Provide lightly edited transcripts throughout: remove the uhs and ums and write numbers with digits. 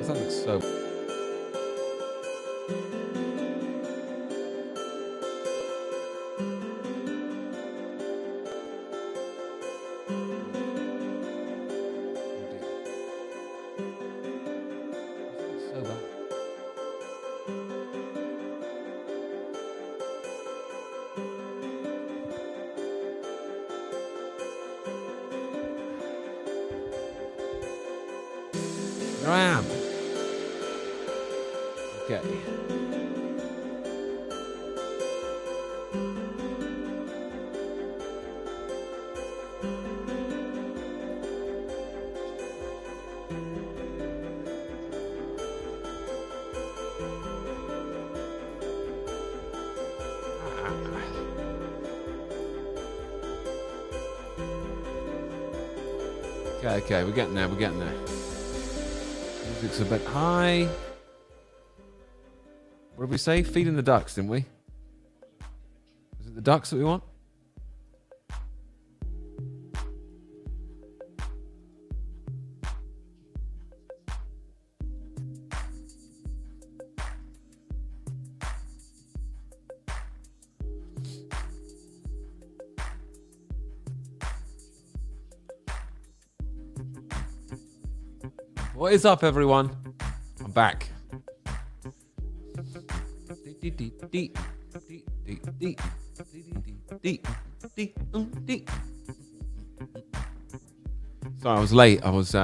That looks so... Here I am. Okay. Okay, we're getting there, Music's a bit high. What did we say? Feeding the ducks, didn't we? Is it the ducks that we want? What is up, everyone? I'm back. Sorry, I was late. I was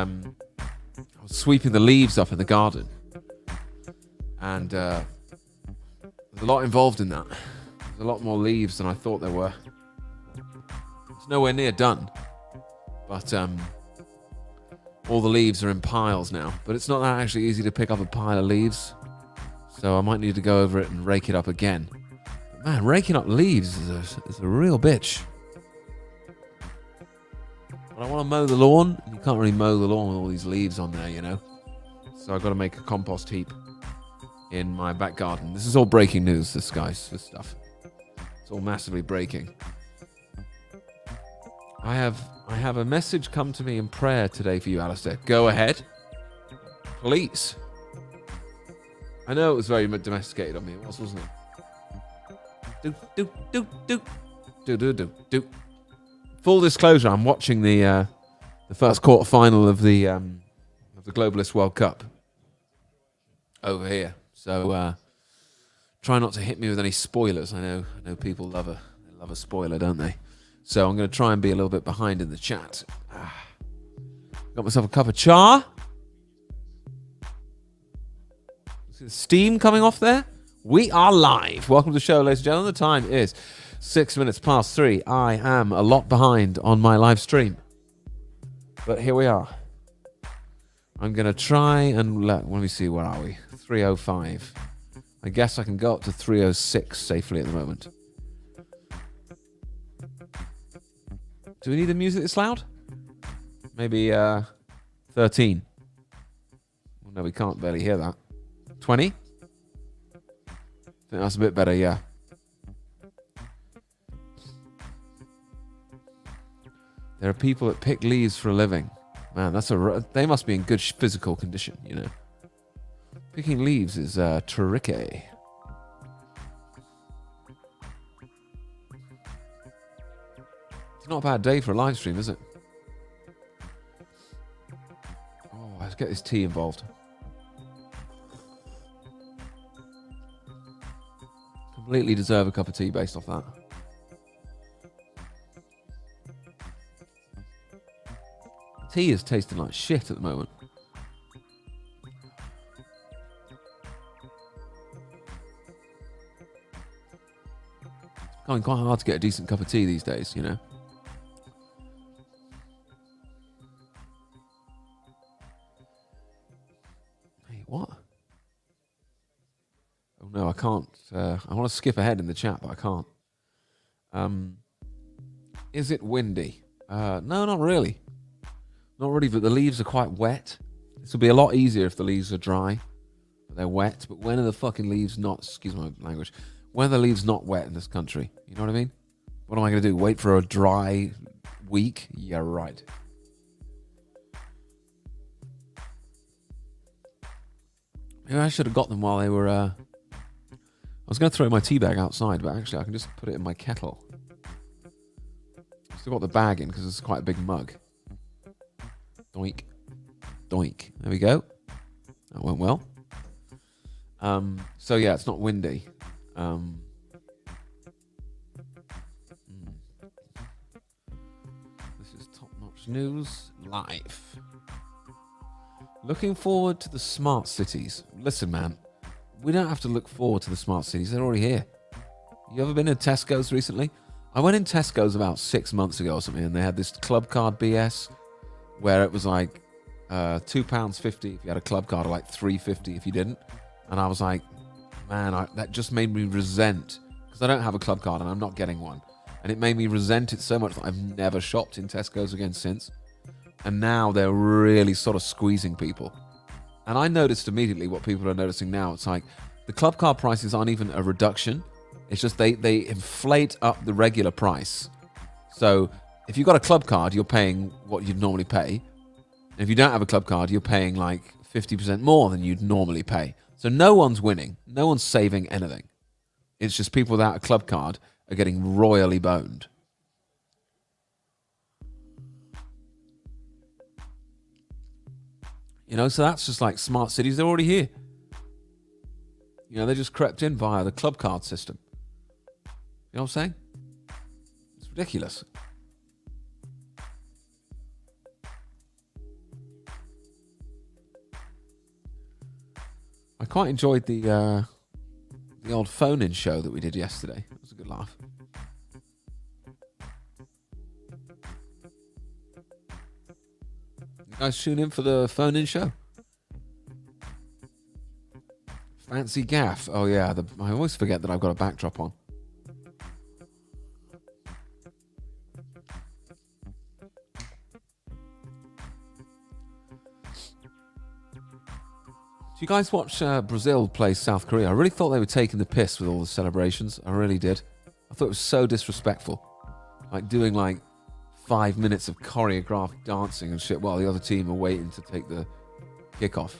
sweeping the leaves up in the garden, and there's a lot involved in that. There's a lot more leaves than I thought there were. It's nowhere near done, but all the leaves are in piles now, but it's not that actually easy to pick up a pile of leaves, so I might need to go over it and rake it up again. But man, raking up leaves is a real bitch. But I want to mow the lawn, and you can't really mow the lawn with all these leaves on there, you know? So I've got to make a compost heap in my back garden. This is all breaking news, this stuff. It's all massively breaking. I have a message come to me in prayer today for you, Alistair. Go ahead. Please. I know it was very domesticated on me. It was, wasn't it? Do. Full disclosure, I'm watching the first quarter-final of the Globalist World Cup over here. So try not to hit me with any spoilers. I know people love a spoiler, don't they? So I'm going to try and be a little bit behind in the chat. Got myself a cup of cha. See the steam coming off there? We are live. Welcome to the show, ladies and gentlemen. The time is 6 minutes past 3. I am a lot behind on my live stream, but here we are. I'm going to try and let me see, where are we? 305. I guess I can go up to 306 safely at the moment. Do we need the music this loud? Maybe 13. Well, no, we can't barely hear that. 20? I think that's a bit better, yeah. There are people that pick leaves for a living. Man, they must be in good physical condition, you know. Picking leaves is tricky. Not a bad day for a live stream, is it? Oh, let's get this tea involved. Completely deserve a cup of tea based off that. Tea is tasting like shit at the moment. It's becoming quite hard to get a decent cup of tea these days, you know. What? Oh no, I can't. I want to skip ahead in the chat, but I can't. Is it windy? No, not really. Not really, but the leaves are quite wet. This will be a lot easier if the leaves are dry. But they're wet. But when are the fucking leaves not... Excuse my language. When are the leaves not wet in this country? You know what I mean? What am I going to do? Wait for a dry week? Yeah, right. Yeah, I should have got them while they were... I was going to throw my tea bag outside, but actually I can just put it in my kettle. Still got the bag in because it's quite a big mug. Doink. Doink. There we go. That went well. So yeah, it's not windy. This is Top Notch News Live. Looking forward to the smart cities. Listen, man, we don't have to look forward to the smart cities. They're already here. You ever been in Tesco's recently? I went in Tesco's about 6 months ago or something, and they had this club card BS where it was like £2.50 if you had a club card, or like £3.50 if you didn't. And I was like, man, that just made me resent, because I don't have a club card and I'm not getting one. And it made me resent it so much that I've never shopped in Tesco's again since. And now they're really sort of squeezing people. And I noticed immediately what people are noticing now. It's like the club card prices aren't even a reduction. It's just they inflate up the regular price. So if you've got a club card, you're paying what you'd normally pay. And if you don't have a club card, you're paying like 50% more than you'd normally pay. So no one's winning. No one's saving anything. It's just people without a club card are getting royally boned. You know, so that's just like smart cities. They're already here. You know, they just crept in via the club card system. You know what I'm saying? It's ridiculous. I quite enjoyed the old phone-in show that we did yesterday. It was a good laugh. You guys tune in for the phone-in show? Fancy gaff. Oh yeah, I always forget that I've got a backdrop on. Do you guys watch Brazil play South Korea? I really thought they were taking the piss with all the celebrations. I really did. I thought it was so disrespectful. Like doing like 5 minutes of choreographed dancing and shit while the other team are waiting to take the kickoff.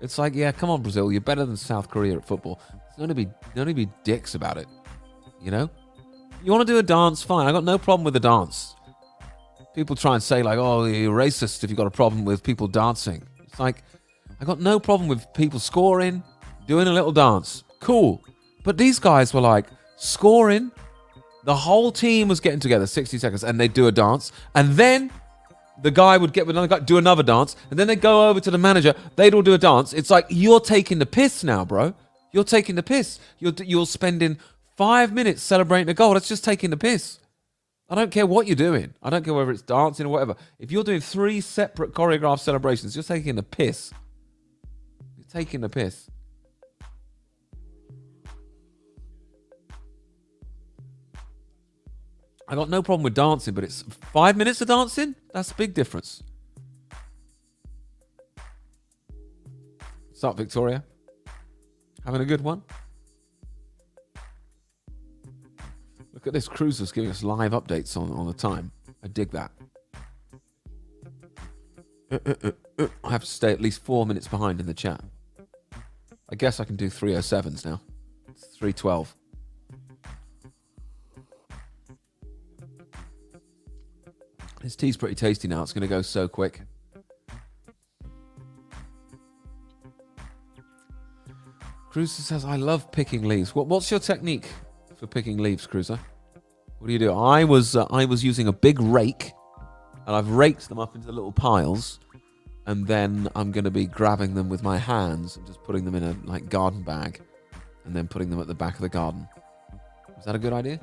It's like, yeah, come on, Brazil. You're better than South Korea at football. Don't be dicks about it. You know? You want to do a dance? Fine. I got no problem with the dance. People try and say like, oh, you're racist if you've got a problem with people dancing. It's like, I got no problem with people scoring, doing a little dance. Cool. But these guys were like scoring. The whole team was getting together 60 seconds and they'd do a dance. And then the guy would get with another guy, do another dance. And then they'd go over to the manager. They'd all do a dance. It's like, you're taking the piss now, bro. You're taking the piss. You're spending 5 minutes celebrating a goal. That's just taking the piss. I don't care what you're doing. I don't care whether it's dancing or whatever. If you're doing 3 separate choreographed celebrations, you're taking the piss. Taking the piss. I got no problem with dancing, but it's 5 minutes of dancing? That's a big difference. What's up, Victoria? Having a good one? Look at this. Cruiser's giving us live updates on the time. I dig that. I have to stay at least 4 minutes behind in the chat. I guess I can do 307s now. It's 312. This tea's pretty tasty now. It's going to go so quick. Cruiser says, I love picking leaves. What's your technique for picking leaves, Cruiser? What do you do? I was using a big rake, and I've raked them up into little piles. And then I'm going to be grabbing them with my hands and just putting them in a like garden bag and then putting them at the back of the garden. Is that a good idea?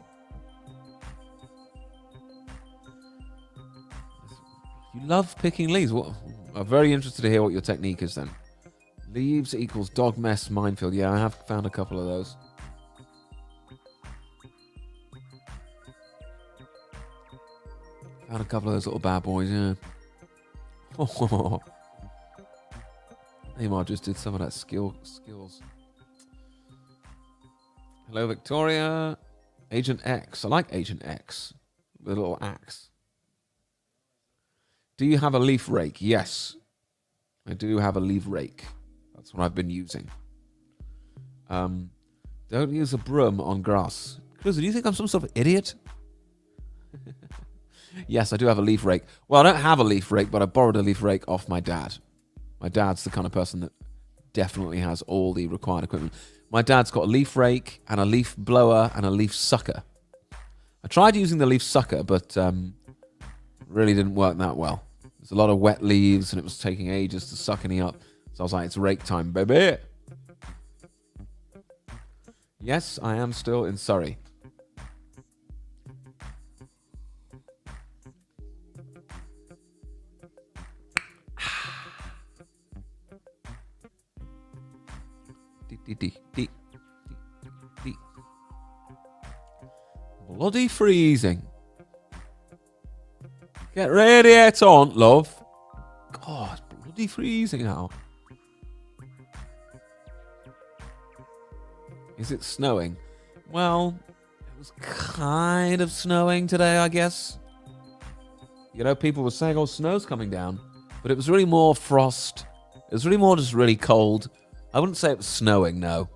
You love picking leaves. I'm very interested to hear what your technique is then. Leaves equals dog mess minefield. Yeah, I have found a couple of those. Found a couple of those little bad boys, yeah. Neymar just did some of that skills. Hello, Victoria. Agent X. I like Agent X. With a little axe. Do you have a leaf rake? Yes. I do have a leaf rake. That's what I've been using. Don't use a broom on grass. Cruiser, do you think I'm some sort of idiot? Yes, I do have a leaf rake. Well, I don't have a leaf rake, but I borrowed a leaf rake off my dad. My dad's the kind of person that definitely has all the required equipment. My dad's got a leaf rake and a leaf blower and a leaf sucker. I tried using the leaf sucker, but really didn't work that well. There's a lot of wet leaves, and it was taking ages to suck any up. So I was like, it's rake time, baby. Yes, I am still in Surrey. Bloody freezing. Get radiator on, love. God, it's bloody freezing out. Is it snowing? Well, it was kind of snowing today, I guess. You know, people were saying, oh, snow's coming down. But it was really more frost. It was really more just really cold. I wouldn't say it was snowing, no.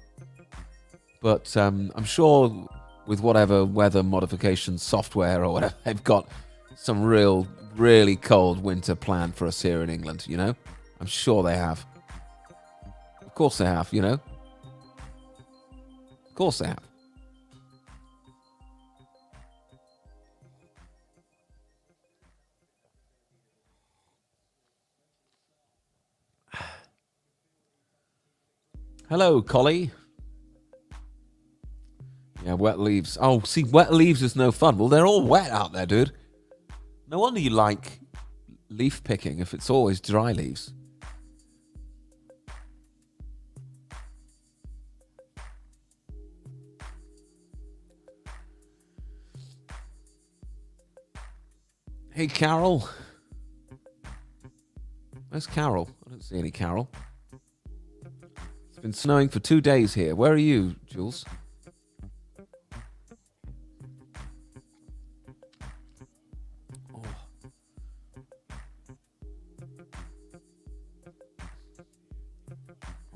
But I'm sure with whatever weather modification software or whatever, they've got some really cold winter planned for us here in England, you know? I'm sure they have. Of course they have, you know? Of course they have. Hello, Collie. Yeah, wet leaves. Oh, see, wet leaves is no fun. Well, they're all wet out there, dude. No wonder you like leaf picking if it's always dry leaves. Hey, Carol. Where's Carol? I don't see any Carol. It's been snowing for 2 days here. Where are you, Jules?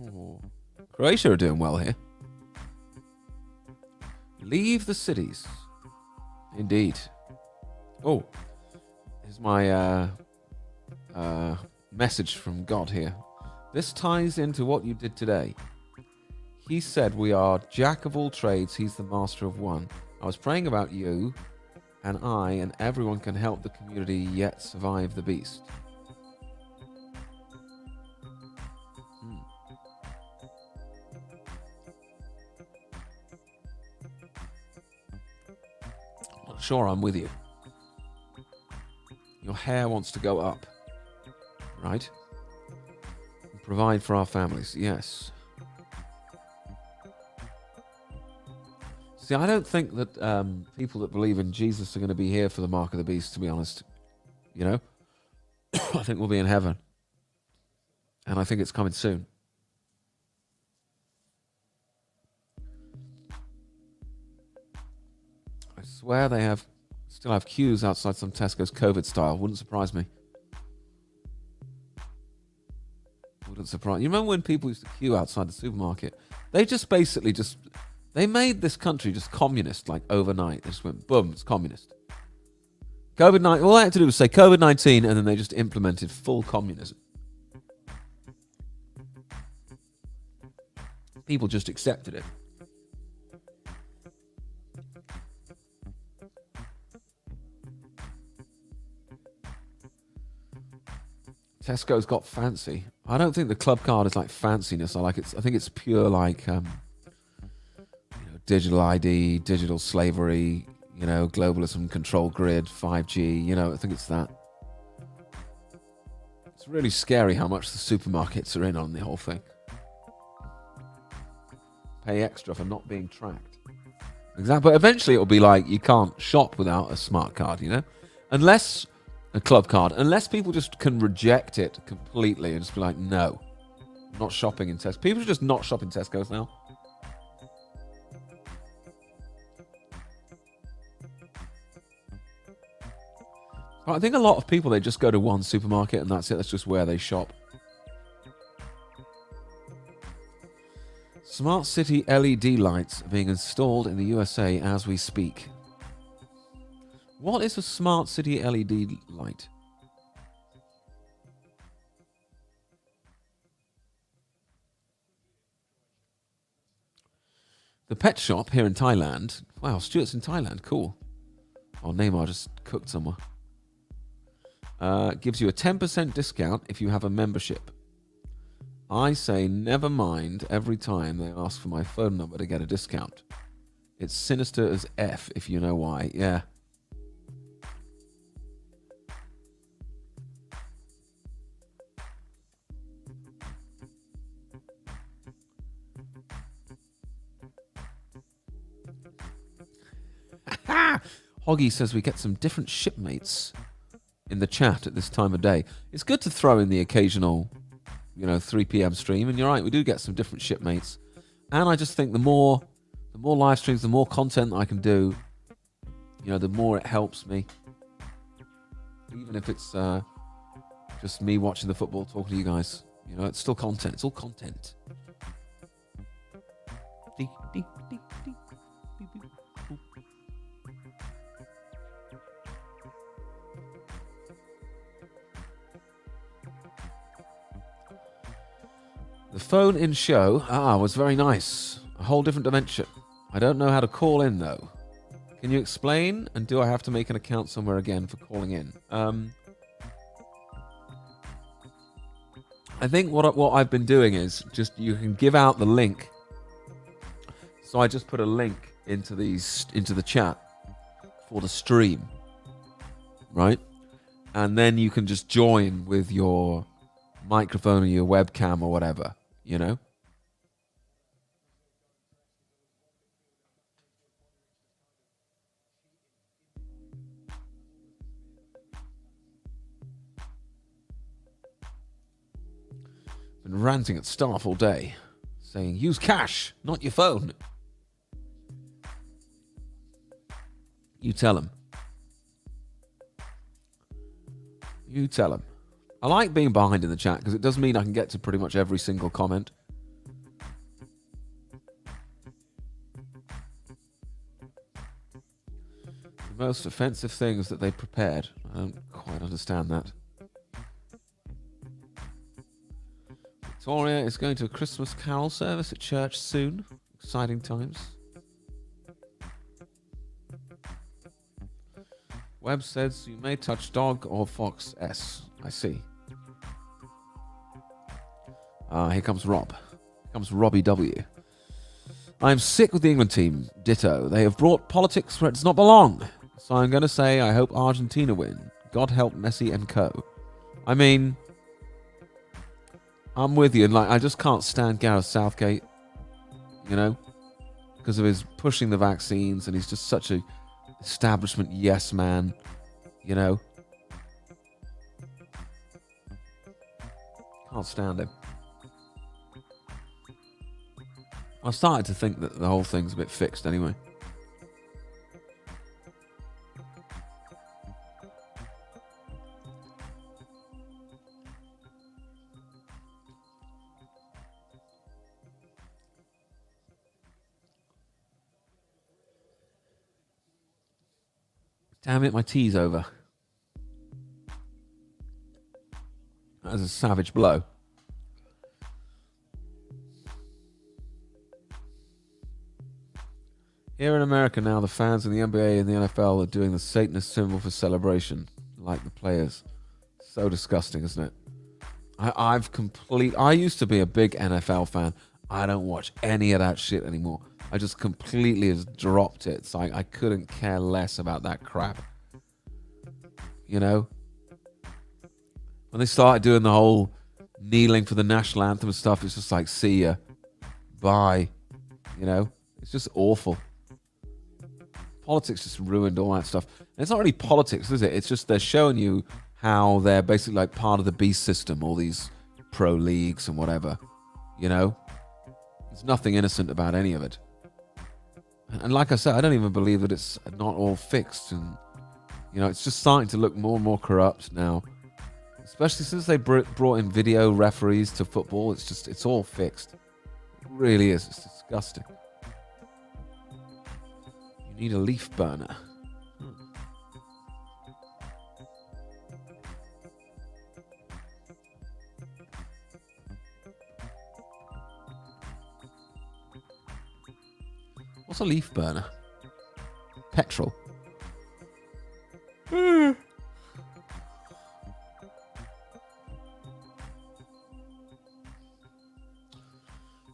Oh. Croatia are doing well here. Leave the cities. Indeed. Oh, here's my message from God here. This ties into what you did today. He said we are jack of all trades, he's the master of one. I was praying about you, and I and everyone can help the community yet survive the beast. Not sure I'm with you. Your hair wants to go up, right? And provide for our families, yes. See, I don't think that people that believe in Jesus are going to be here for the mark of the beast, to be honest. You know? I think we'll be in heaven. And I think it's coming soon. I swear they still have queues outside some Tesco's COVID style. Wouldn't surprise me. Wouldn't surprise. You remember when people used to queue outside the supermarket? They just basically they made this country just communist, like overnight. They just went, boom, it's communist. COVID-19, all they had to do was say COVID-19, and then they just implemented full communism. People just accepted it. Tesco's got fancy. I don't think the club card is like fanciness. I think it's pure like digital ID, digital slavery, globalism, control grid, 5G, I think it's that. It's really scary how much the supermarkets are in on the whole thing. Pay extra for not being tracked. Exactly. But eventually it'll be like you can't shop without a smart card, Unless a club card, unless people just can reject it completely and just be like, no, I'm not shopping in Tesco. People should just not shop in Tesco's now. I think a lot of people, they just go to one supermarket and that's it. That's just where they shop. Smart city LED lights are being installed in the USA as we speak. What is a smart city LED light? The pet shop here in Thailand. Wow, Stuart's in Thailand. Cool. Oh, Neymar just cooked somewhere. Gives you a 10% discount if you have a membership. I say never mind every time they ask for my phone number to get a discount. It's sinister as F if you know why. Yeah. Hoggy says we get some different shipmates in the chat at this time of day. It's good to throw in the occasional, 3 p.m. stream. And you're right, we do get some different shipmates. And I just think the more live streams, the more content I can do, the more it helps me. Even if it's just me watching the football, talking to you guys. It's still content. It's all content. The phone-in show was very nice. A whole different dimension. I don't know how to call in, though. Can you explain? And do I have to make an account somewhere again for calling in? I think what I've been doing is just you can give out the link. So I just put a link into the chat for the stream, right? And then you can just join with your microphone or your webcam or whatever, Been ranting at staff all day, saying use cash, not your phone. You tell them. You tell them. I like being behind in the chat because it does mean I can get to pretty much every single comment. The most offensive things that they prepared. I don't quite understand that. Victoria is going to a Christmas carol service at church soon. Exciting times. Webb says you may touch dog or fox S. I see. Here comes Rob. Here comes Robbie W. I'm sick with the England team. Ditto. They have brought politics where it does not belong. So I'm going to say I hope Argentina win. God help Messi and co. I mean, I'm with you. And I just can't stand Gareth Southgate, because of his pushing the vaccines, and he's just such a establishment yes man, Can't stand him. I started to think that the whole thing's a bit fixed anyway. Damn it, my tea's over. That was a savage blow. Here in America now, the fans in the NBA and the NFL are doing the Satanist symbol for celebration, like the players. So disgusting, isn't it? I used to be a big NFL fan. I don't watch any of that shit anymore. I just completely has dropped it. It's like I couldn't care less about that crap. When they started doing the whole kneeling for the national anthem and stuff, it's just like, see ya. Bye. It's just awful. Politics just ruined all that stuff. And it's not really politics, is it? It's just they're showing you how they're basically like part of the beast system, all these pro leagues and whatever. There's nothing innocent about any of it. And like I said, I don't even believe that it's not all fixed. And, it's just starting to look more and more corrupt now. Especially since they brought in video referees to football. It's all fixed. really is. It's disgusting. You need a leaf burner. What's a leaf burner? Petrol.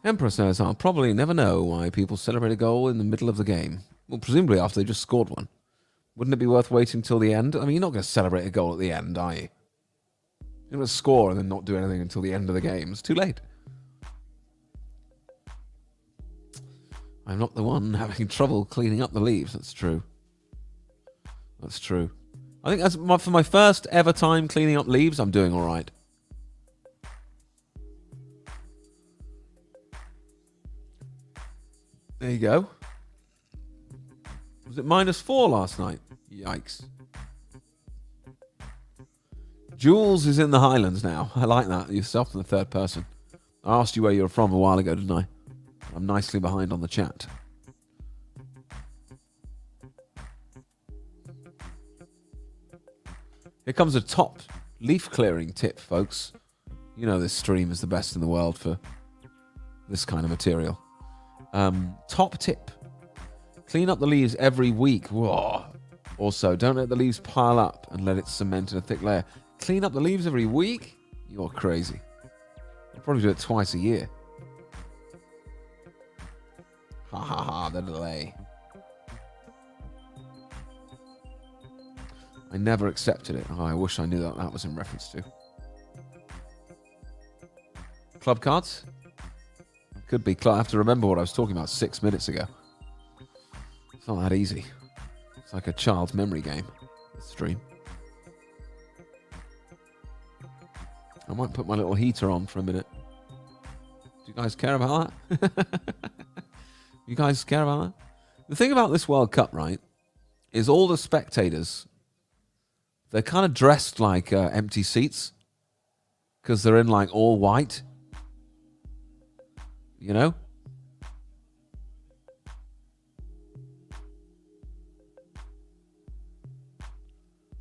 Emperor says, I'll probably never know why people celebrate a goal in the middle of the game. Well, presumably after they just scored one. Wouldn't it be worth waiting till the end? I mean, you're not going to celebrate a goal at the end, are you? You're going to score and then not do anything until the end of the game. It's too late. I'm not the one having trouble cleaning up the leaves. That's true. That's true. I think for my first ever time cleaning up leaves, I'm doing all right. There you go. Was it -4 last night? Yikes. Jules is in the Highlands now. I like that. Yourself in the third person. I asked you where you were from a while ago, didn't I? I'm nicely behind on the chat. Here comes a top leaf clearing tip, folks. You know this stream is the best in the world for this kind of material. Top tip. Clean up the leaves every week. Whoa. Also, don't let the leaves pile up and let it cement in a thick layer. Clean up the leaves every week? You're crazy. I'll probably do it twice a year. Ha ha ha, the delay. I never accepted it. Oh, I wish I knew that was in reference to. Club cards? Could be. I have to remember what I was talking about 6 minutes ago. It's not that easy. It's like a child's memory game, this stream. I might put my little heater on for a minute. Do you guys care about that? You guys care about that? The thing about this World Cup, right, is all the spectators, they're kind of dressed like empty seats because they're in like all white. You know?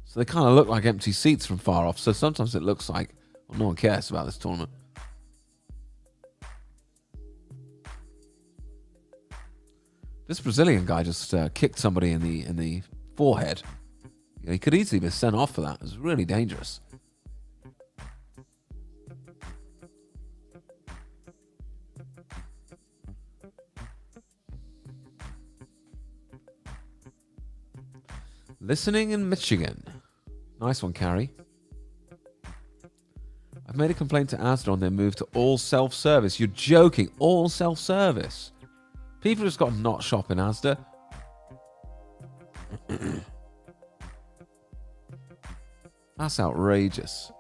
So they kind of look like empty seats from far off. So sometimes it looks like, well, no one cares about this tournament. This Brazilian guy just kicked somebody in the forehead. He could easily be sent off for that. It was really dangerous. Listening in Michigan. Nice one, Carrie. I've made a complaint to Asda on their move to all self-service. You're joking. All self-service. People just got to not shop in Asda. That's outrageous.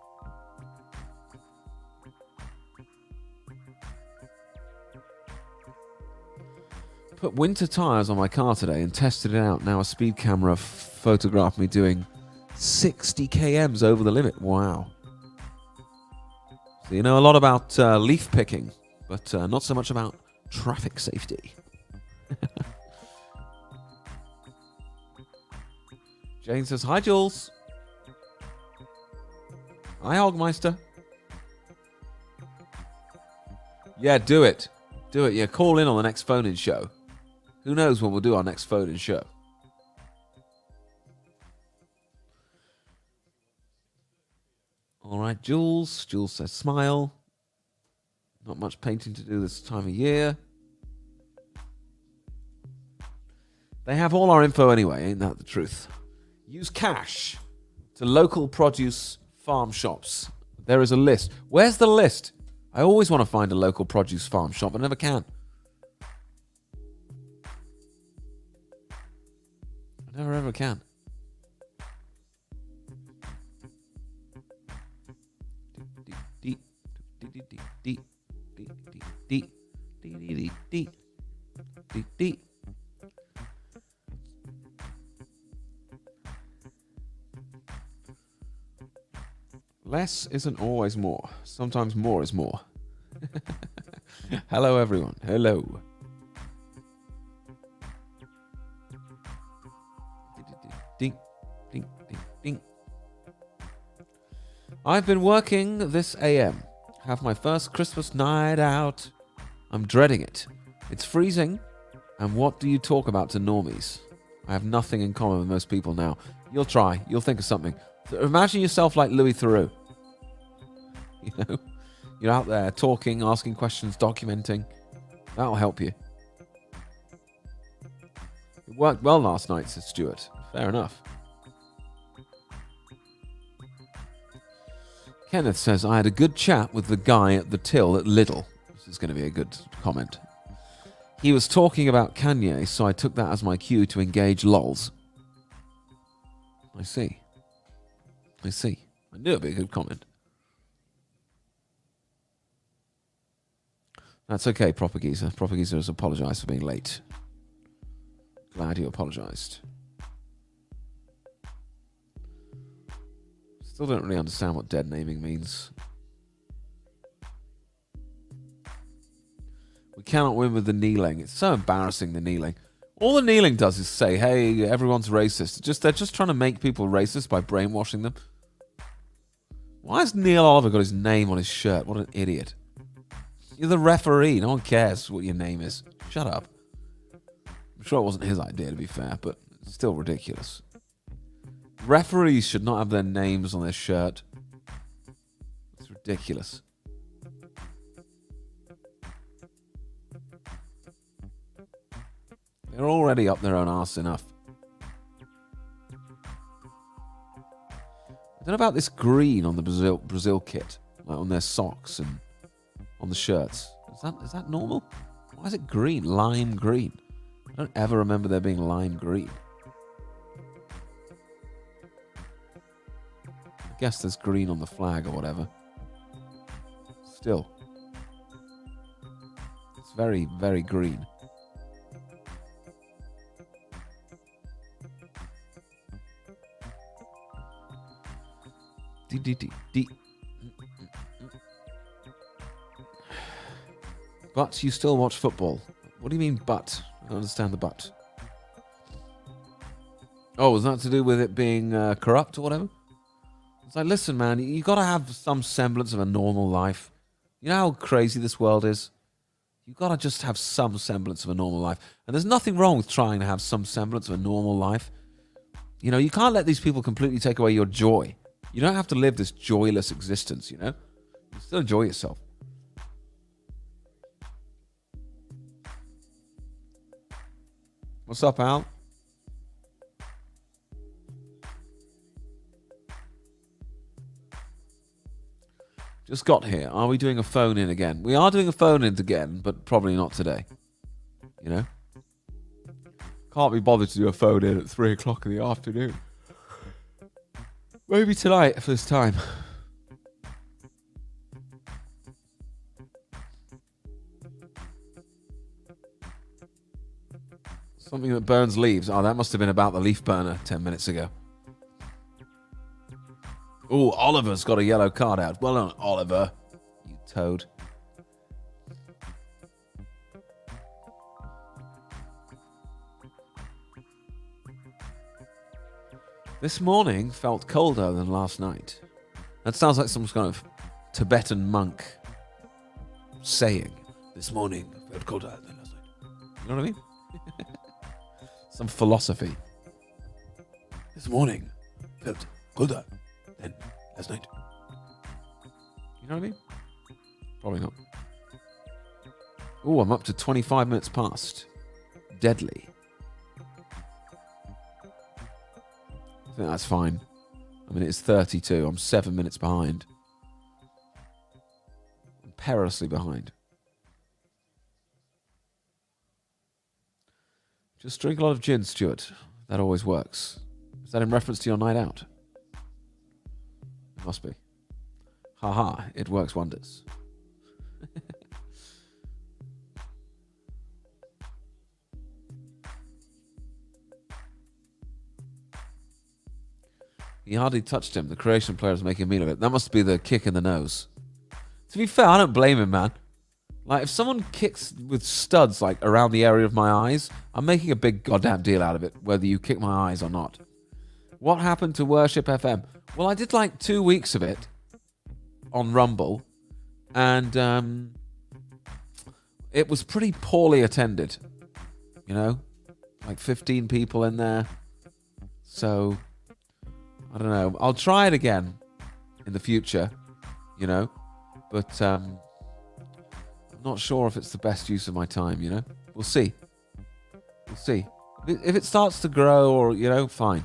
Put winter tyres on my car today and tested it out. Now a speed camera photographed me doing 60 kms over the limit. Wow. So you know a lot about leaf picking, but not so much about traffic safety. Jane says, hi, Jules. Hi, Hogmeister. Yeah, do it. Do it. Yeah, call in on the next phone-in show. Who knows when we'll do our next phone-in show. All right, Jules. Jules says, smile. Not much painting to do this time of year. They have all our info anyway, ain't that the truth? Use cash to local produce farm shops. There is a list. Where's the list? I always want to find a local produce farm shop, but never can. I never ever can. Less isn't always more. Sometimes more is more. Hello, everyone. Hello. Ding, ding, ding, ding. I've been working this AM. Have my first Christmas night out. I'm dreading it. It's freezing. And what do you talk about to normies? I have nothing in common with most people now. You'll try. You'll think of something. Imagine yourself like Louis Theroux. You know? You're out there talking, asking questions, documenting. That'll help you. It worked well last night, says Stuart. Fair enough. Kenneth says, I had a good chat with the guy at the till at Lidl. This is going to be a good comment. He was talking about Kanye, so I took that as my cue to engage lols. I see. I knew it'd be a good comment. That's okay, Proper Geezer. Proper Geezer has apologised for being late. Glad you apologised. Still don't really understand what dead naming means. We cannot win with the kneeling. It's so embarrassing, the kneeling. All the kneeling does is say, hey, everyone's racist. They're just trying to make people racist by brainwashing them. Why has Neil Oliver got his name on his shirt? What an idiot. You're the referee. No one cares what your name is. Shut up. I'm sure it wasn't his idea, to be fair, but it's still ridiculous. Referees should not have their names on their shirt. It's ridiculous. They're already up their own arse enough. I don't know about this green on the Brazil kit, like on their socks and on the shirts. Is that normal? Why is it green? Lime green. I don't ever remember there being lime green. I guess there's green on the flag or whatever. Still. It's very, very green. D. But you still watch football. What do you mean, but? I don't understand the but. Oh, was that to do with it being corrupt or whatever? It's like, listen, man, you got to have some semblance of a normal life. You know how crazy this world is? You got to just have some semblance of a normal life. And there's nothing wrong with trying to have some semblance of a normal life. You know, you can't let these people completely take away your joy. You don't have to live this joyless existence, you know? You still enjoy yourself. What's up, Al? Just got here. Are we doing a phone-in again? We are doing a phone-in again, but probably not today. You know? Can't be bothered to do a phone-in at 3 o'clock in the afternoon. Maybe tonight, if there's time. Something that burns leaves. Oh, that must have been about the leaf burner 10 minutes ago. Oh, Oliver's got a yellow card out. Well done, Oliver. You toad. This morning felt colder than last night. That sounds like some kind of Tibetan monk saying. This morning felt colder than last night. You know what I mean? Some philosophy. This morning felt colder than last night. You know what I mean? Probably not. Oh, I'm up to 25 minutes past. Deadly. I think that's fine. I mean, it's 32. I'm 7 minutes behind. I'm perilously behind. Just drink a lot of gin, Stuart. That always works. Is that in reference to your night out? It must be. Haha, it works wonders. He hardly touched him. The Croatian player is making a meal of it. That must be the kick in the nose. To be fair, I don't blame him, man. Like, if someone kicks with studs, like, around the area of my eyes, I'm making a big goddamn deal out of it, whether you kick my eyes or not. What happened to Worship FM? Well, I did, like, 2 weeks of it on Rumble, and it was pretty poorly attended, you know? Like, 15 people in there. So, I don't know. I'll try it again in the future, you know? But, I'm not sure if it's the best use of my time, you know? We'll see. We'll see. If it starts to grow or, you know, fine.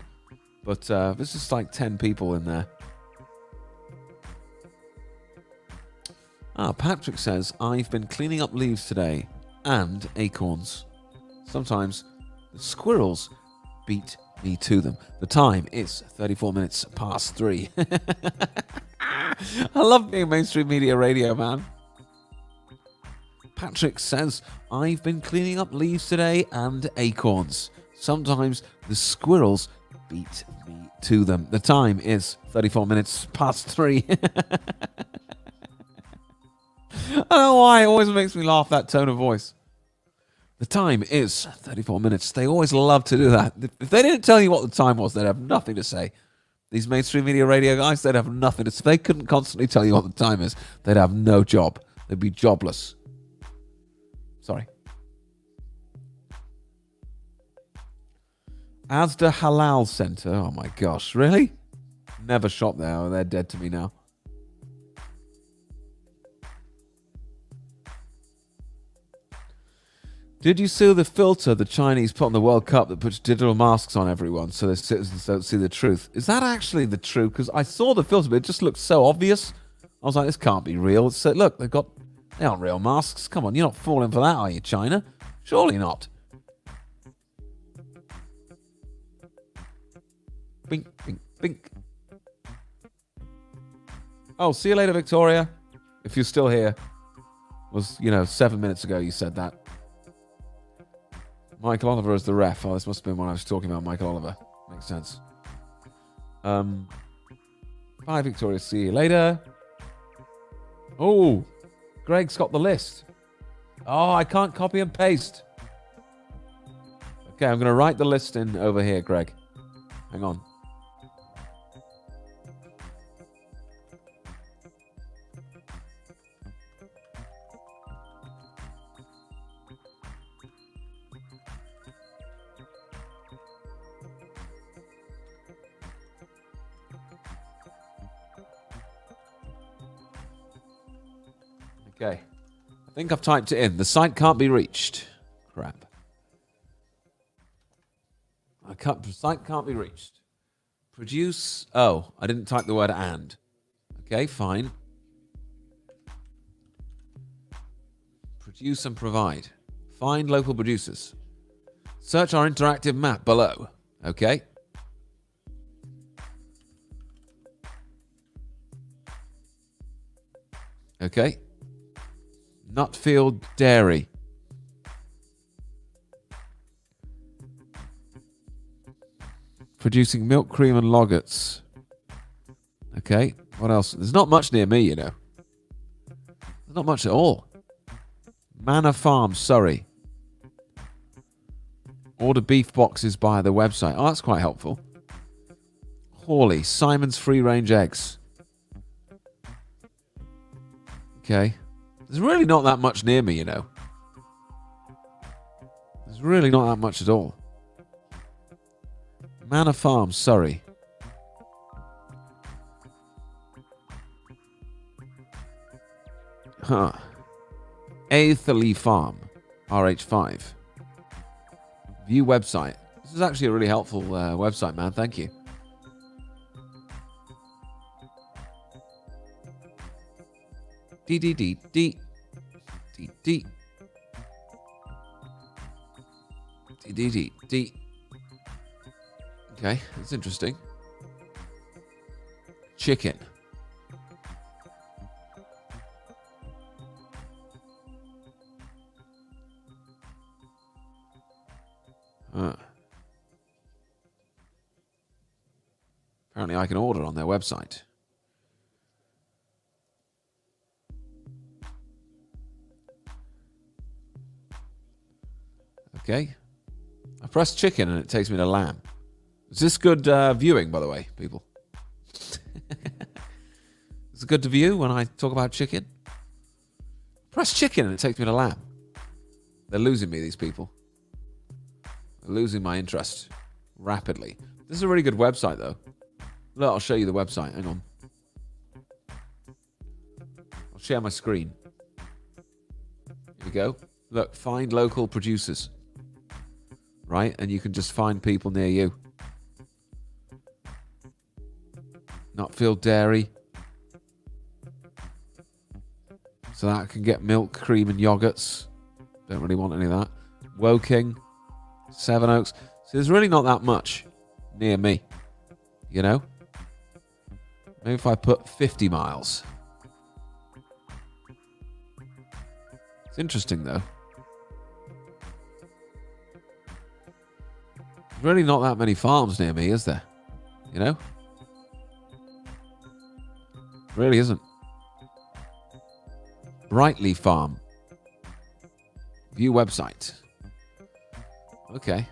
But there's just like 10 people in there. Patrick says, I've been cleaning up leaves today and acorns. Sometimes the squirrels beat me to them. The time is 34 minutes past 3. I love being mainstream media radio, man. Patrick says, I've been cleaning up leaves today and acorns. Sometimes the squirrels beat me to them. The time is 34 minutes past 3. I don't know why, it always makes me laugh, that tone of voice. The time is 34 minutes. They always love to do that. If they didn't tell you what the time was, they'd have nothing to say. These mainstream media radio guys, they'd have nothing to say. If they couldn't constantly tell you what the time is, they'd have no job. They'd be jobless. Sorry. Asda Halal Centre. Oh my gosh, really? Never shop there. Oh, they're dead to me now. Did you see the filter the Chinese put on the World Cup that puts digital masks on everyone so their citizens don't see the truth? Is that actually the truth? Because I saw the filter, but it just looked so obvious. I was like, this can't be real. So, look, they aren't real masks. Come on, you're not falling for that, are you, China? Surely not. Bink, bink, bink. Oh, see you later, Victoria. If you're still here. Was, 7 minutes ago you said that. Michael Oliver is the ref. Oh, this must have been when I was talking about Michael Oliver. Makes sense. Bye, Victoria. See you later. Oh, Greg's got the list. Oh, I can't copy and paste. Okay, I'm going to write the list in over here, Greg. Hang on. Okay. I think I've typed it in. The site can't be reached. Crap. The site can't be reached. Produce. Oh, I didn't type the word and. Okay, fine. Produce and provide. Find local producers. Search our interactive map below. Okay. Okay. Nutfield Dairy. Producing milk, cream and loggets. Okay, what else? There's not much near me, There's not much at all. Manor Farm, Surrey. Order beef boxes via the website. Oh, that's quite helpful. Hawley, Simon's Free Range Eggs. Okay. There's really not that much near me, There's really not that much at all. Manor Farm, Surrey. Huh. Aetherley Farm, RH5. View website. This is actually a really helpful website, man. Thank you. D. Okay, that's interesting. Chicken. Apparently I can order on their website. Okay. I press chicken and it takes me to lamb. Is this good viewing, by the way, people? Is it good to view when I talk about chicken? Press chicken and it takes me to lamb. They're losing me, these people. They're losing my interest rapidly. This is a really good website, though. Look, I'll show you the website. Hang on. I'll share my screen. Here we go. Look, find local producers. Right? And you can just find people near you. Nutfield Dairy. So that I can get milk, cream, and yogurts. Don't really want any of that. Woking. Sevenoaks. So there's really not that much near me. You know? Maybe if I put 50 miles. It's interesting, though. There's really not that many farms near me, is there? You know? Really isn't. Brightly Farm. View website. Okay.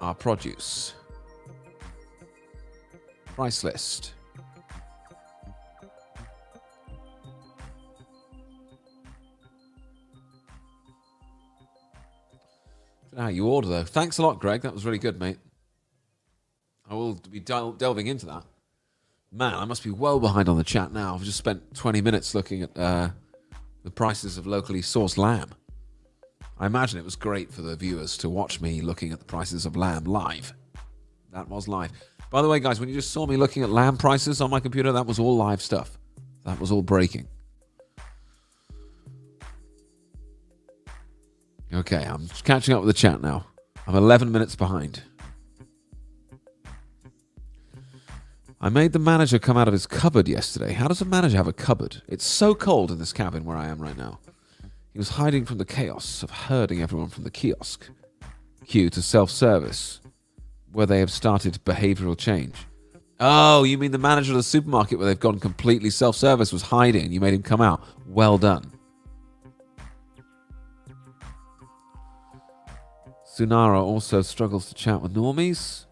Our produce. Price list. Don't know how you order, though. Thanks a lot, Greg. That was really good, mate. I will be delving into that. Man, I must be well behind on the chat now. I've just spent 20 minutes looking at the prices of locally sourced lamb. I imagine it was great for the viewers to watch me looking at the prices of lamb live. That was live. By the way, guys, when you just saw me looking at lamb prices on my computer, that was all live stuff. That was all breaking. Okay, I'm just catching up with the chat now. I'm 11 minutes behind. I made the manager come out of his cupboard yesterday. How does a manager have a cupboard? It's so cold in this cabin where I am right now. He was hiding from the chaos of herding everyone from the kiosk queue to self-service, where they have started behavioural change. Oh, you mean the manager of the supermarket where they've gone completely self-service was hiding and you made him come out? Well done. Sunara also struggles to chat with normies.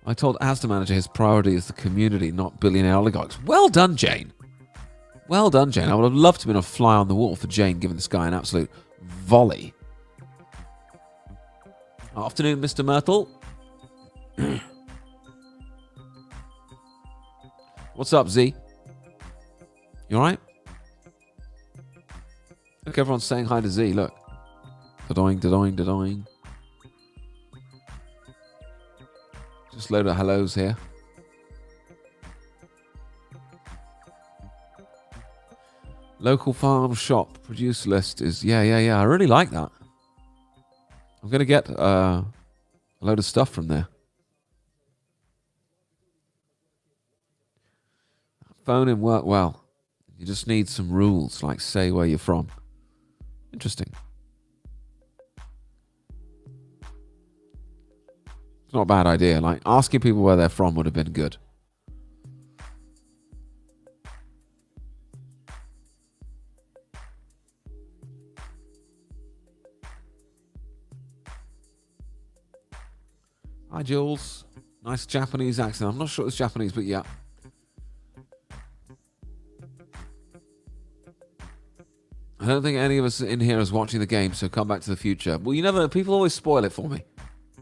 I told Asda manager his priority is the community, not billionaire oligarchs. Well done, Jane. Well done, Jane. I would have loved to have been a fly on the wall for Jane, giving this guy an absolute volley. Afternoon, Mr. Myrtle. What's up, Z? You alright? Look, everyone's saying hi to Z. Look. Da-doing, da-doing, da-doing. Just a load of hellos here. Local farm shop produce list is... Yeah. I really like that. I'm going to get a load of stuff from there. Phone in work well. You just need some rules, like say where you're from. Interesting. It's not a bad idea. Like, asking people where they're from would have been good. Hi, Jules. Nice Japanese accent. I'm not sure it's Japanese, but yeah. I don't think any of us in here is watching the game, so come back to the future. Well, you never know. People always spoil it for me.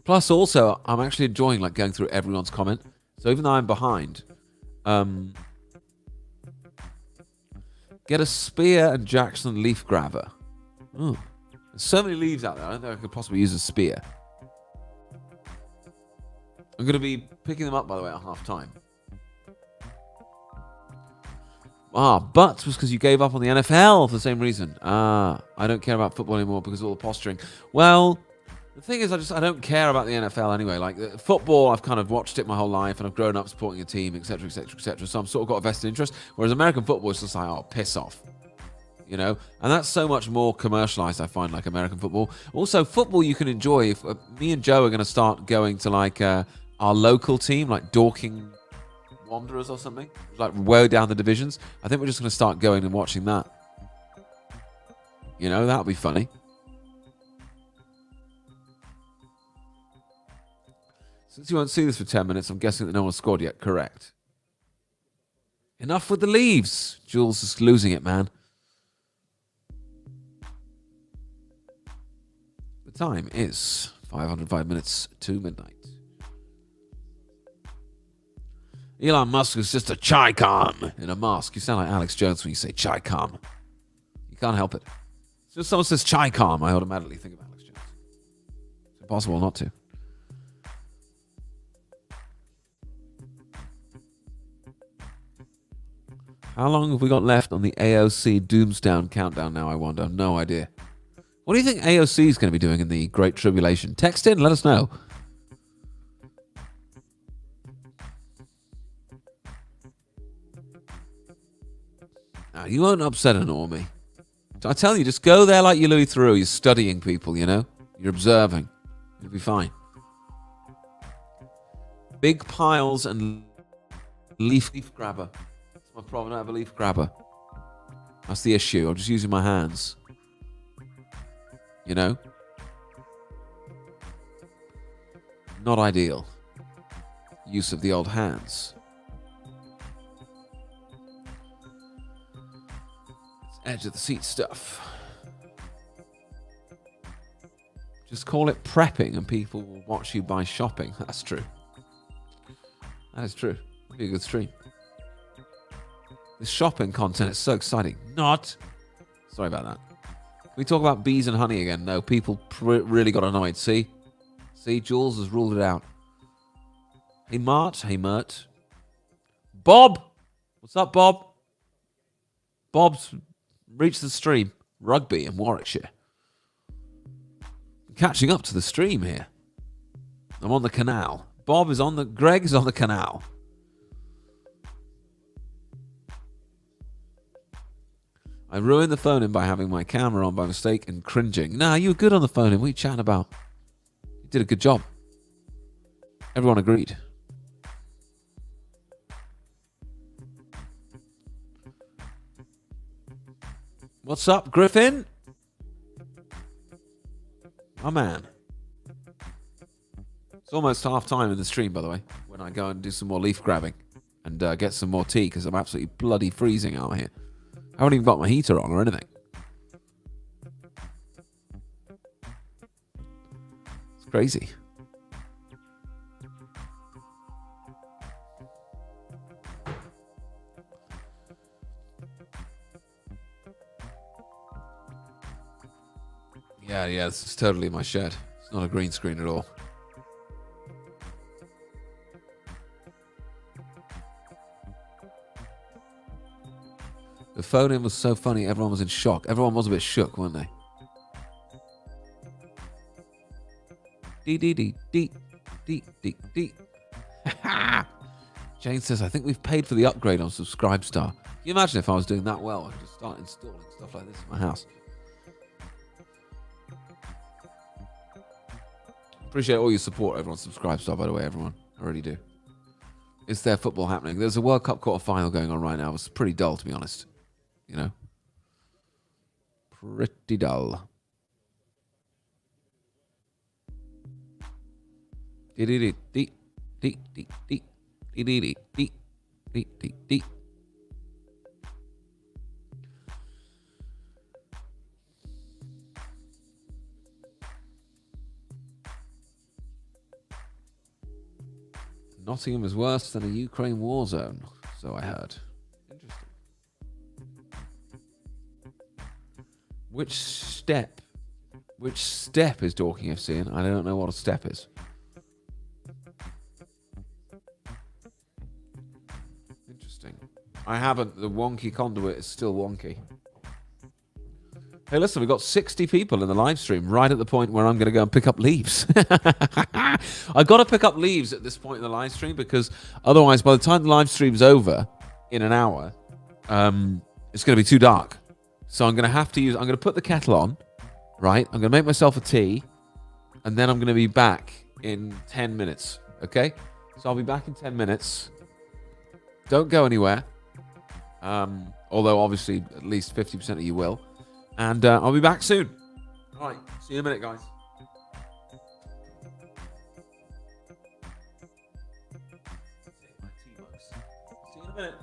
Plus, also, I'm actually enjoying like going through everyone's comment. So even though I'm behind, get a spear and Jackson leaf grabber. Ooh. There's so many leaves out there. I don't think I could possibly use a spear. I'm going to be picking them up, by the way, at half time. But was because you gave up on the NFL for the same reason. I don't care about football anymore because of all the posturing. Well, the thing is, I don't care about the NFL anyway. Like football, I've kind of watched it my whole life, and I've grown up supporting a team, etc., etc., etc. So I've sort of got a vested interest. Whereas American football is just like, oh, piss off, you know. And that's so much more commercialized. I find like American football. Also, football you can enjoy. If me and Joe are going to start going to like our local team, like Dorking Wanderers or something, like way down the divisions. I think we're just going to start going and watching that. You know, that'll be funny. Since you won't see this for 10 minutes, I'm guessing that no one's scored yet. Correct. Enough with the leaves. Jules is losing it, man. The time is 505 minutes to midnight. Elon Musk is just a chai-com in a mask. You sound like Alex Jones when you say chai-com. You can't help it. As soon as someone says chai-com, I automatically think of Alex Jones. It's impossible not to. How long have we got left on the AOC Doomsdown countdown now, I wonder? No idea. What do you think AOC is going to be doing in the Great Tribulation? Text in, let us know. Now, you won't upset a normie. I tell you, just go there like you Louis Theroux. You're studying people, you know? You're observing. You'll be fine. Big piles and leaf grabber. That's my problem. I don't have a leaf grabber. That's the issue. I'm just using my hands. You know? Not ideal. Use of the old hands. Edge of the seat stuff. Just call it prepping and people will watch you by shopping. That's true. That is true. It'll be a good stream. This shopping content is so exciting. Not. Sorry about that. Can we talk about bees and honey again? No, people really got annoyed. See? See, Jules has ruled it out. Hey, Mart. Hey, Mert. Bob! What's up, Bob? Bob's reached the stream. Rugby in Warwickshire. I'm catching up to the stream here. I'm on the canal. Bob is on the... Greg is on the canal. I ruined the phone-in by having my camera on by mistake and cringing. Nah, you were good on the phone-in. What are you chatting about? You did a good job. Everyone agreed. What's up, Griffin? My man. It's almost half time in the stream, by the way, when I go and do some more leaf grabbing and get some more tea because I'm absolutely bloody freezing out here. I haven't even got my heater on or anything. It's crazy. Yeah, this is totally my shed. It's not a green screen at all. The phone-in was so funny, everyone was in shock. Everyone was a bit shook, weren't they? Dee. Jane says, I think we've paid for the upgrade on Subscribestar. Can you imagine if I was doing that well? I could just start installing stuff like this in my house. Appreciate all your support over on Subscribestar, by the way, everyone. I really do. Is there football happening? There's a World Cup quarter-final going on right now. It's pretty dull, to be honest. You know? Pretty dull. Nottingham is worse than a Ukraine war zone, so I heard. Interesting. Which step is Dorking FC in? I don't know what a step is. Interesting. I haven't. The wonky conduit is still wonky. Hey, listen, we've got 60 people in the live stream right at the point where I'm going to go and pick up leaves. I've got to pick up leaves at this point in the live stream because otherwise, by the time the live stream's over in an hour, it's going to be too dark. So I'm going to put the kettle on, right? I'm going to make myself a tea, and then I'm going to be back in 10 minutes, okay? So I'll be back in 10 minutes. Don't go anywhere. Although, obviously, at least 50% of you will. And I'll be back soon. All right. See you in a minute, guys. See you in a minute.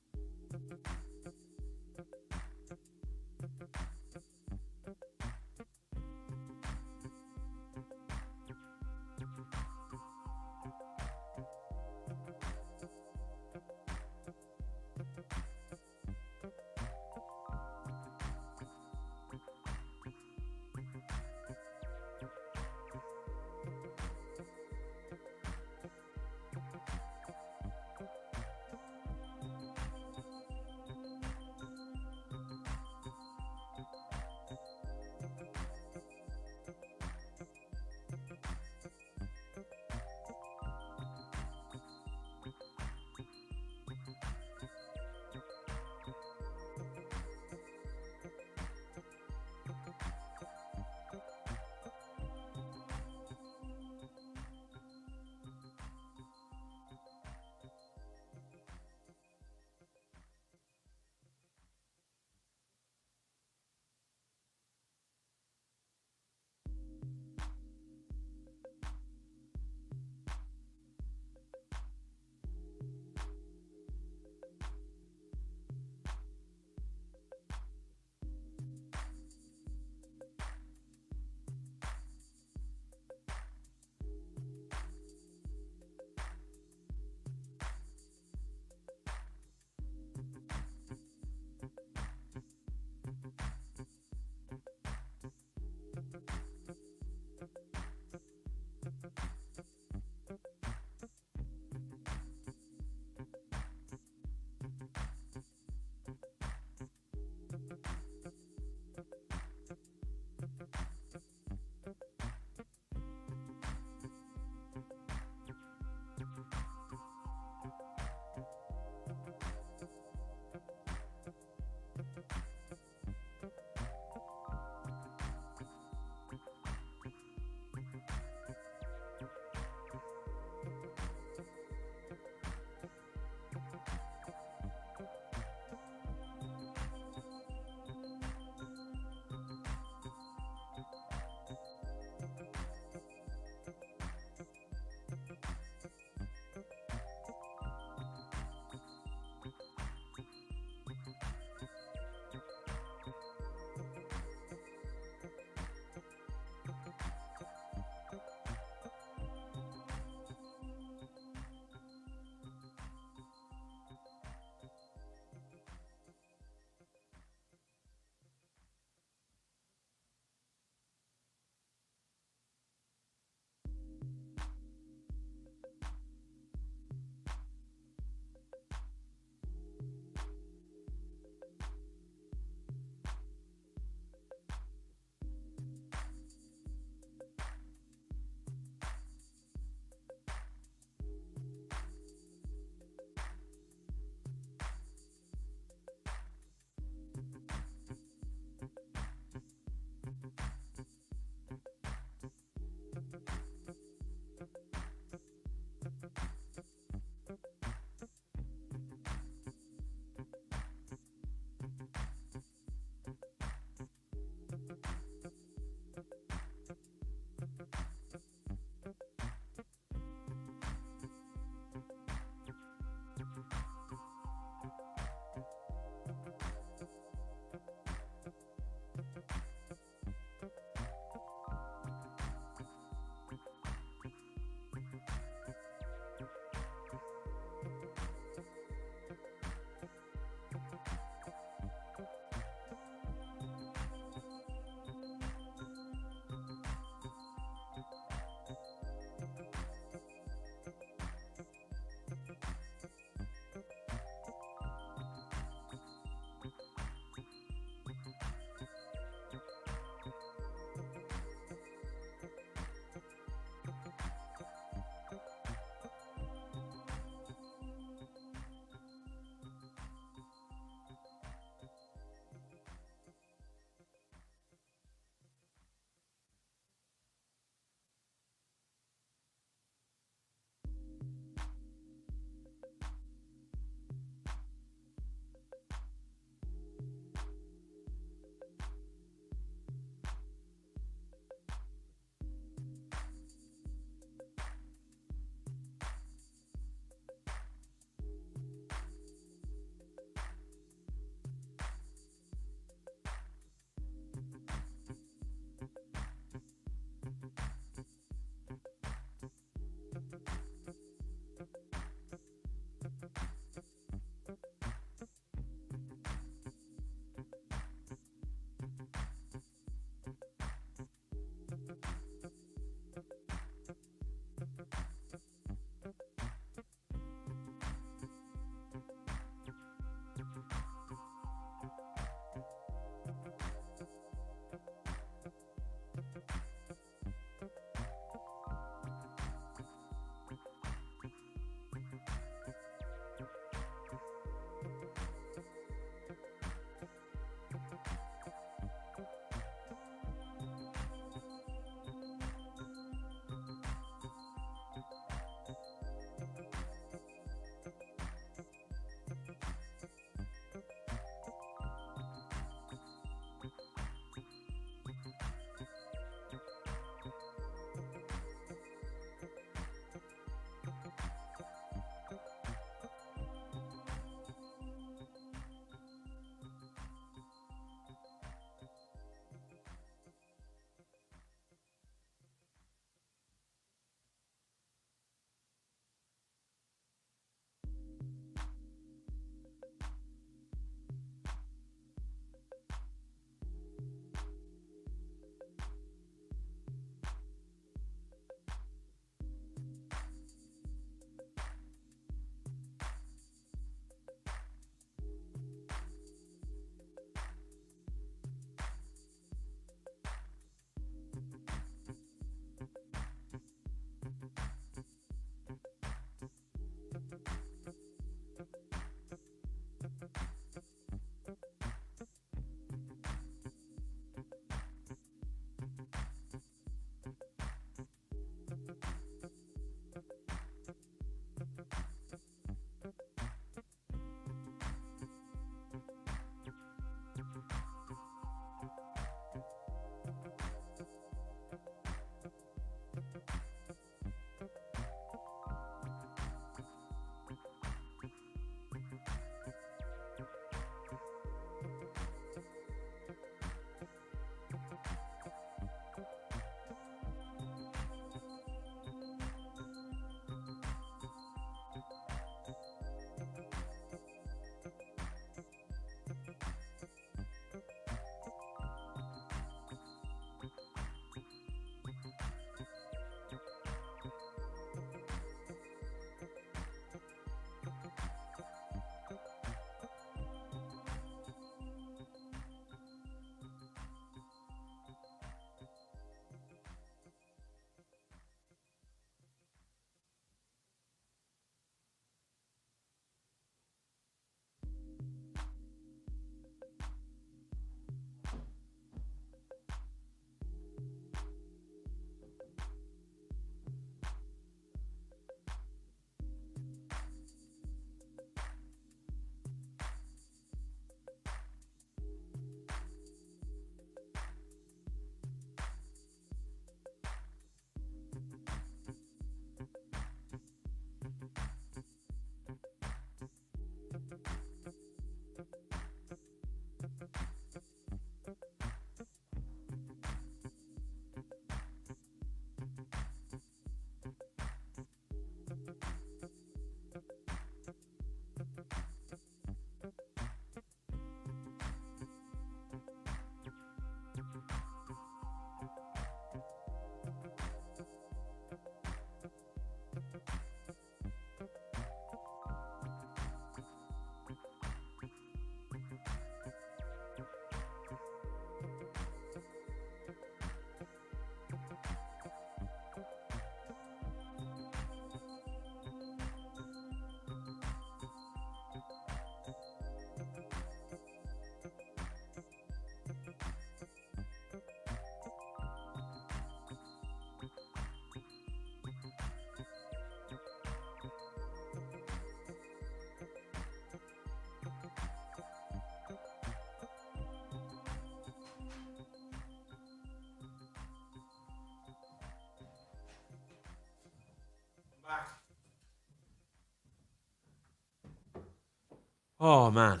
Oh, man.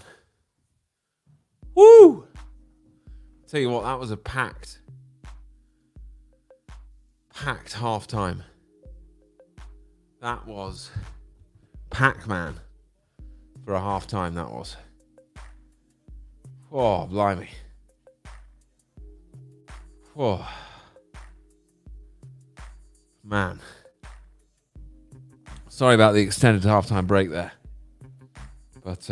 Woo! Tell you what, that was a packed half-time. That was Pac-Man for a half-time, that was. Oh, blimey. Oh. Man. Sorry about the extended half-time break there. But,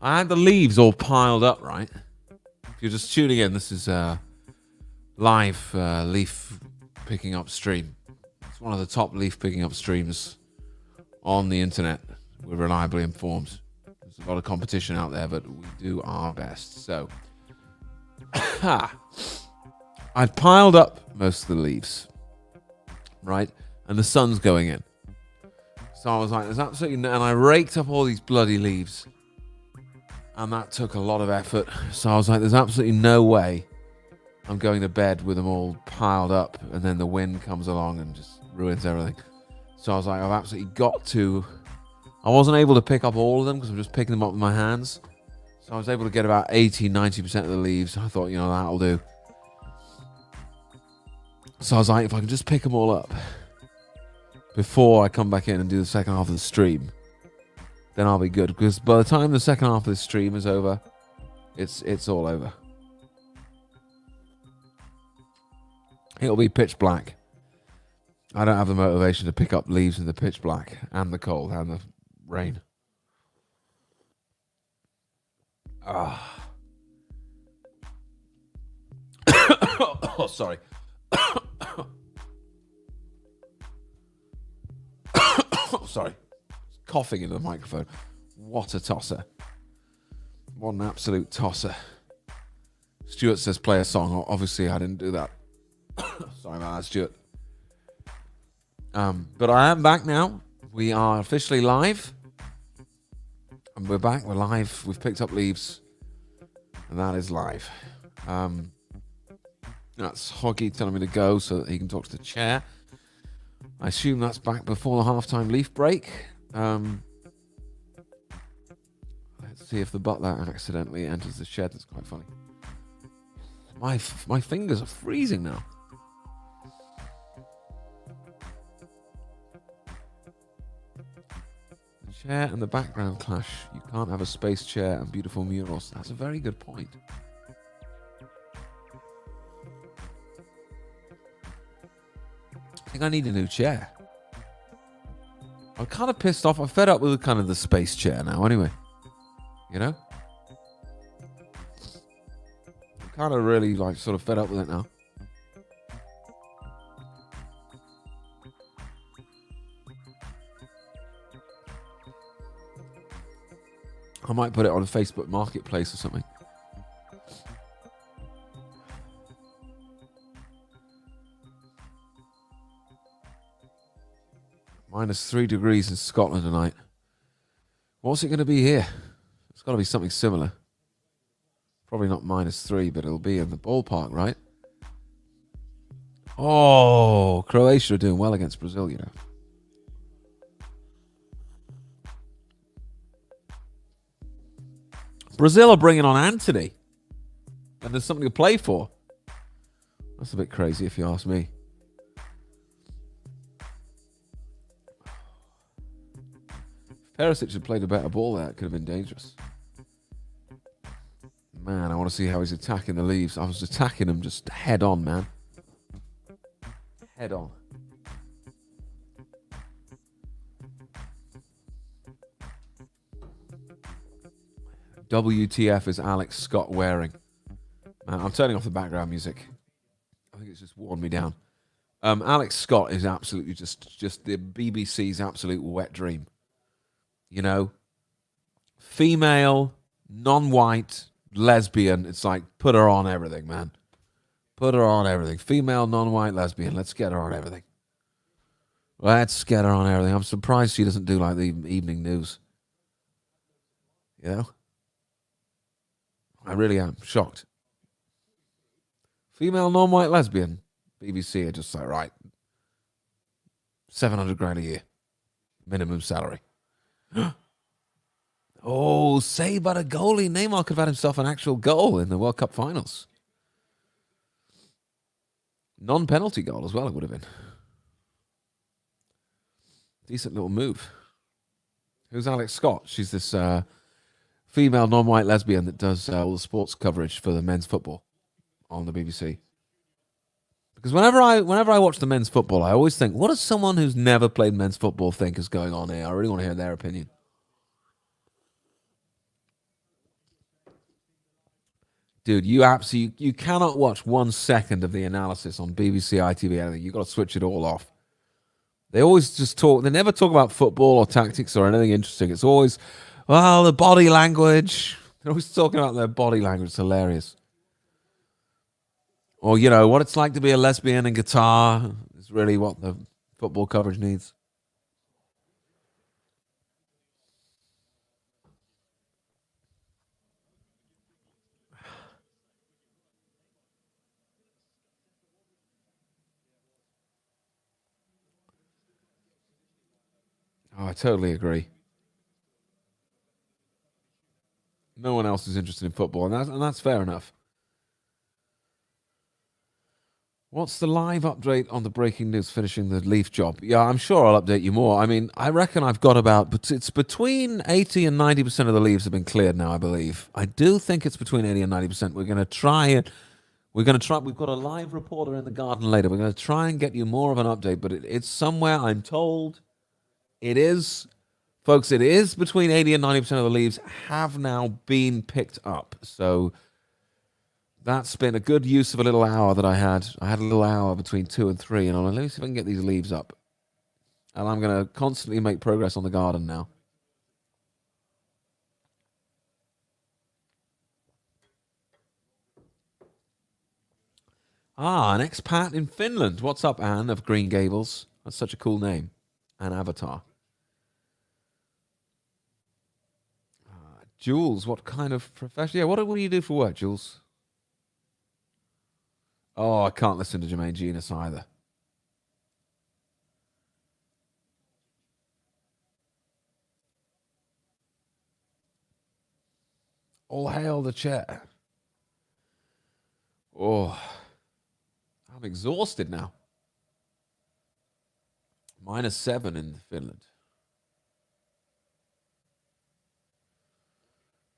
I had the leaves all piled up, right? If you're just tuning in, this is live leaf picking up stream. It's one of the top leaf picking up streams on the internet. We're reliably informed. There's a lot of competition out there, but we do our best. So, I'd piled up most of the leaves, right? And the sun's going in. So I was like, there's absolutely no... And I raked up all these bloody leaves. And that took a lot of effort. So I was like, there's absolutely no way I'm going to bed with them all piled up. And then the wind comes along and just ruins everything. So I was like, I've absolutely got to... I wasn't able to pick up all of them because I'm just picking them up with my hands. So I was able to get about 80, 90% of the leaves. I thought, that'll do. So I was like, if I can just pick them all up before I come back in and do the second half of the stream, then I'll be good. Because by the time the second half of the stream is over, it's all over. It'll be pitch black. I don't have the motivation to pick up leaves in the pitch black and the cold and the rain. Oh, sorry. Sorry. Coughing into the microphone. What a tosser. What an absolute tosser. Stuart says play a song. Obviously, I didn't do that. Sorry about that, Stuart. But I am back now. We are officially live. And we're back. We're live. We've picked up leaves. And that is live. That's Hoggy telling me to go so that he can talk to the chair. I assume that's back before the halftime leaf break. Let's see if the butler accidentally enters the shed. That's quite funny. My fingers are freezing now. The chair and the background clash. You can't have a space chair and beautiful murals. That's a very good point. I think I need a new chair. I'm kind of pissed off. I'm fed up with kind of the space chair now anyway. I'm kind of really sort of fed up with it now. I might put it on a Facebook Marketplace or something. -3 degrees in Scotland tonight. What's it going to be here? It's got to be something similar. Probably not -3, but it'll be in the ballpark, right? Oh, Croatia are doing well against Brazil, Brazil are bringing on Anthony. And there's something to play for. That's a bit crazy if you ask me. Perisic had played a better ball there. It could have been dangerous. Man, I want to see how he's attacking the leaves. I was attacking him just head on, man. Head on. WTF is Alex Scott wearing? Man, I'm turning off the background music. I think it's just worn me down. Alex Scott is absolutely just the BBC's absolute wet dream. Female, non-white, lesbian. It's like, put her on everything, man. Put her on everything. Female, non-white, lesbian. Let's get her on everything. Let's get her on everything. I'm surprised she doesn't do the evening news. I really am shocked. Female, non-white, lesbian. BBC are just like, right, 700 grand a year. minimum salary. Oh, saved by the goalie. Neymar could have had himself an actual goal in the World Cup finals. Non-penalty goal as well, it would have been. Decent little move. Who's Alex Scott? She's this female non-white lesbian that does all the sports coverage for the men's football on the BBC. Because whenever I watch the men's football, I always think, what does someone who's never played men's football think is going on here? I really want to hear their opinion. Dude, you cannot watch 1 second of the analysis on BBC, ITV, anything. You've got to switch it all off. They always just talk. They never talk about football or tactics or anything interesting. It's always, well, the body language. They're always talking about their body language. It's hilarious. Or, you know, what it's like to be a lesbian in guitar is really what the football coverage needs. Oh, I totally agree. No one else is interested in football, and that's fair enough. What's the live update on the breaking news finishing the Leaf job? Yeah, I'm sure I'll update you more. I mean, I reckon I've got about, but it's between 80 and 90% of the leaves have been cleared now, I believe. I do think it's between 80 and 90%. We're going to try it. We're going to try. We've got a live reporter in the garden later. We're going to try and get you more of an update, but it's somewhere, I'm told. It is, folks, it is between 80 and 90% of the leaves have now been picked up. So that's been a good use of a little hour that I had. I had a little hour between 2 and 3, and let me see if I can get these leaves up. And I'm going to constantly make progress on the garden now. Ah, an expat in Finland. What's up, Anne of Green Gables? That's such a cool name. An avatar. Jules, what kind of profession? Yeah, what do you do for work, Jules? Oh, I can't listen to Jermaine Genius either. All hail the chair. Oh, I'm exhausted now. -7 in Finland.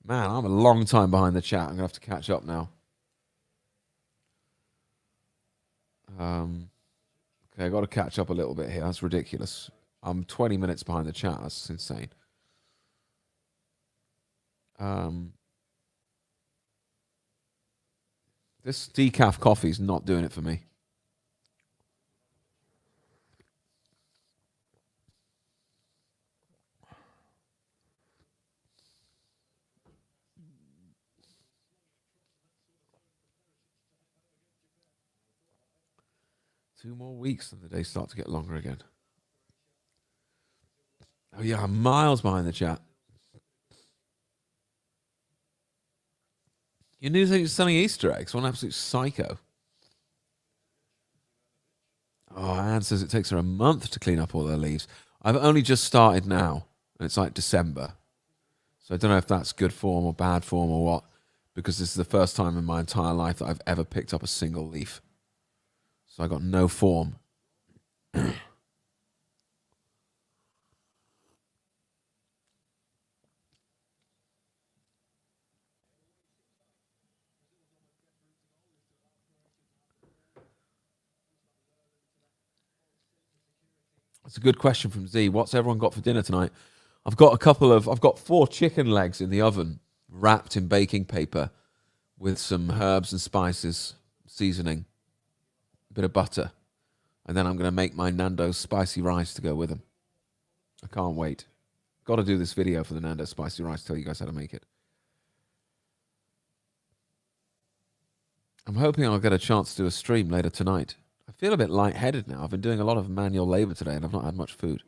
Man, I'm a long time behind the chat. I'm going to have to catch up now. Okay, I got to catch up a little bit here. That's ridiculous. I'm 20 minutes behind the chat. That's insane. This decaf coffee is not doing it for me. Two more weeks and the days start to get longer again. Oh yeah, I'm miles behind the chat. You knew that you're selling Easter eggs? What an absolute psycho. Oh, Anne says it takes her a month to clean up all her leaves. I've only just started now, and it's like December. So I don't know if that's good form or bad form or what, because this is the first time in my entire life that I've ever picked up a single leaf. So I got no form. That's a good question from Z. What's everyone got for dinner tonight? I've got 4 chicken legs in the oven, wrapped in baking paper with some herbs and spices, seasoning, a bit of butter. And then I'm going to make my Nando's spicy rice to go with them. I can't wait. Got to do this video for the Nando's spicy rice, tell you guys how to make it. I'm hoping I'll get a chance to do a stream later tonight. I feel a bit lightheaded now. I've been doing a lot of manual labor today and I've not had much food.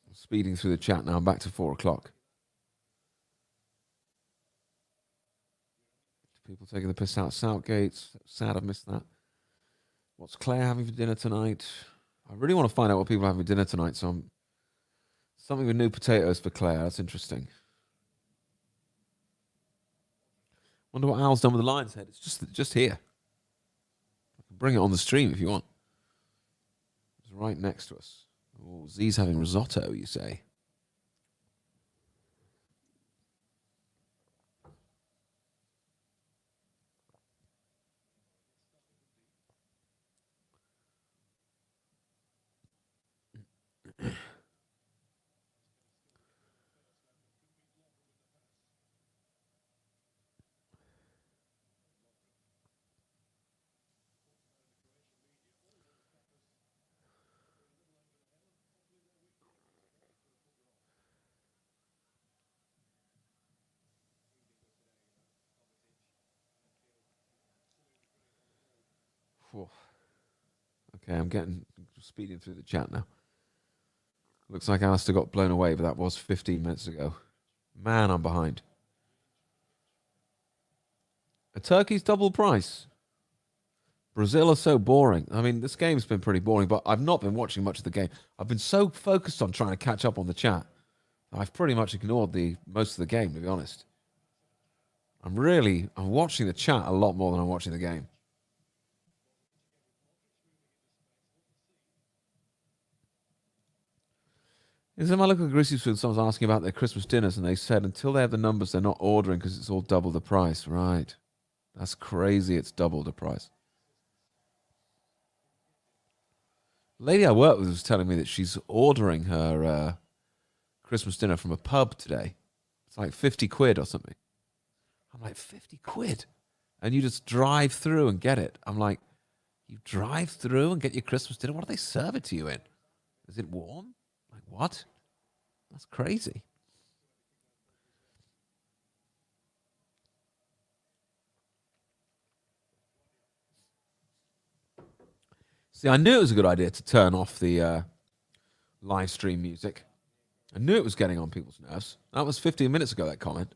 I'm speeding through the chat now. I'm back to 4 o'clock. People taking the piss out Southgate. Sad I've missed that. What's Claire having for dinner tonight? I really want to find out what people are having for dinner tonight. So something with new potatoes for Claire. That's interesting. Wonder what Al's done with the lion's head. It's just here. I can bring it on the stream if you want. It's right next to us. Oh, Z's having risotto, you say? Okay, I'm speeding through the chat now. Looks like Alistair got blown away, but that was 15 minutes ago. Man, I'm behind. A turkey's double price. Brazil are so boring. I mean, this game's been pretty boring, but I've not been watching much of the game. I've been so focused on trying to catch up on the chat. I've pretty much ignored most of the game, to be honest. I'm watching the chat a lot more than I'm watching the game. In my local grocery store, someone's asking about their Christmas dinners, and they said until they have the numbers, they're not ordering because it's all double the price. Right. That's crazy. It's double the price. Lady I work with was telling me that she's ordering her Christmas dinner from a pub today. It's like 50 quid or something. I'm like, 50 quid? And you just drive through and get it. I'm like, you drive through and get your Christmas dinner? What do they serve it to you in? Is it warm? Like, what? That's crazy. See, I knew it was a good idea to turn off the live stream music. I knew it was getting on people's nerves. That was 15 minutes ago, that comment.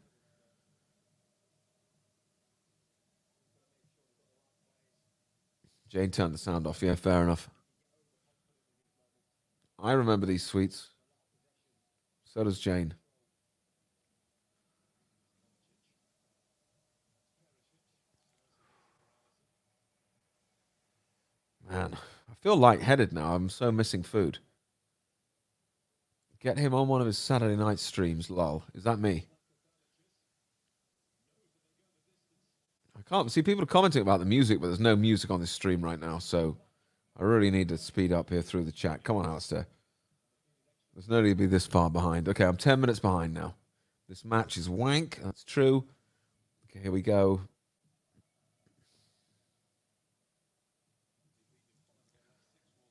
Jane turned the sound off. Yeah, fair enough. I remember these sweets. So does Jane. Man, I feel lightheaded now. I'm so missing food. Get him on one of his Saturday night streams, lol. Is that me? I can't see people are commenting about the music, but there's no music on this stream right now, so I really need to speed up here through the chat. Come on, Alistair. There's no need to be this far behind. Okay, I'm 10 minutes behind now. This match is wank. That's true. Okay, here we go.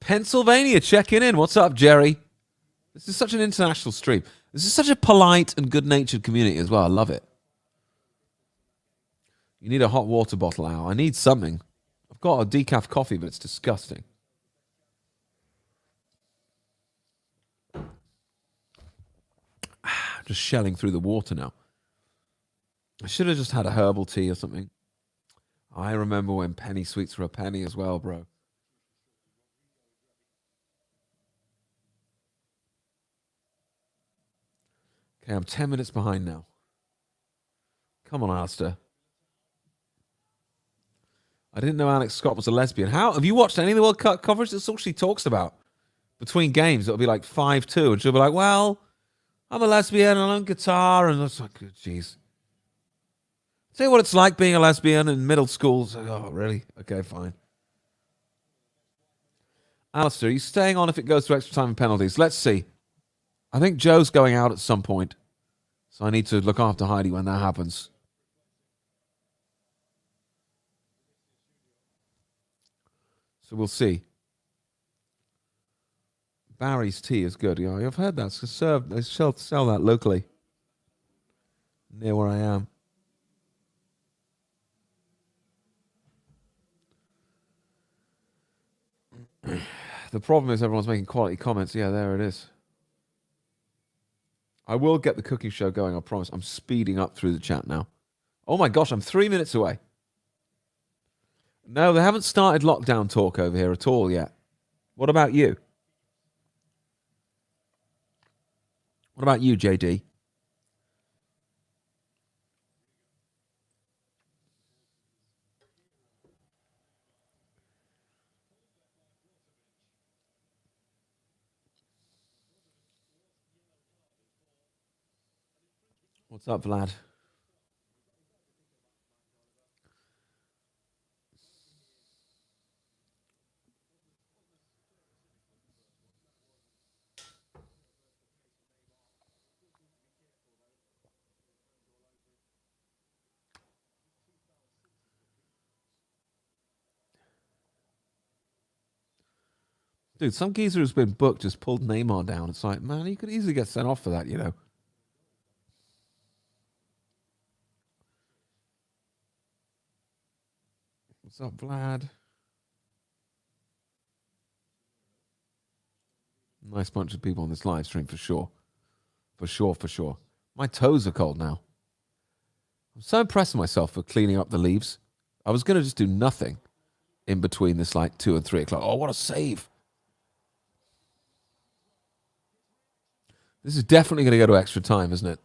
Pennsylvania checking in. What's up, Jerry? This is such an international stream. This is such a polite and good-natured community as well. I love it. You need a hot water bottle, Al. I need something. I've got a decaf coffee, but it's disgusting. Just shelling through the water now. I should have just had a herbal tea or something. I remember when penny sweets were a penny as well, bro. Okay, I'm 10 minutes behind now. Come on, Alistair. I didn't know Alex Scott was a lesbian. How? Have you watched any of the World Cup coverage? That's all she talks about. Between games, it'll be like 5-2, and she'll be like, well, I'm a lesbian and I'm guitar, and it's like, jeez. Tell you what it's like being a lesbian in middle school. Like, oh, really? Okay, fine. Alistair, are you staying on if it goes to extra time and penalties? Let's see. I think Joe's going out at some point, so I need to look after Heidi when that happens. So we'll see. Barry's tea is good. Yeah, I've heard that. It's served. They sell that locally near where I am. The problem is everyone's making quality comments. Yeah, there it is. I will get the cooking show going, I promise. I'm speeding up through the chat now. Oh my gosh, I'm 3 minutes away. No, they haven't started lockdown talk over here at all yet. What about you? What about you, JD? What's up, Vlad? Dude, some geezer who's been booked just pulled Neymar down. It's like, man, you could easily get sent off for that, you know. What's up, Vlad? Nice bunch of people on this live stream for sure. For sure, for sure. My toes are cold now. I'm so impressed with myself for cleaning up the leaves. I was going to just do nothing in between this like 2 and 3 o'clock. Oh, what a save. This is definitely going to go to extra time, isn't it?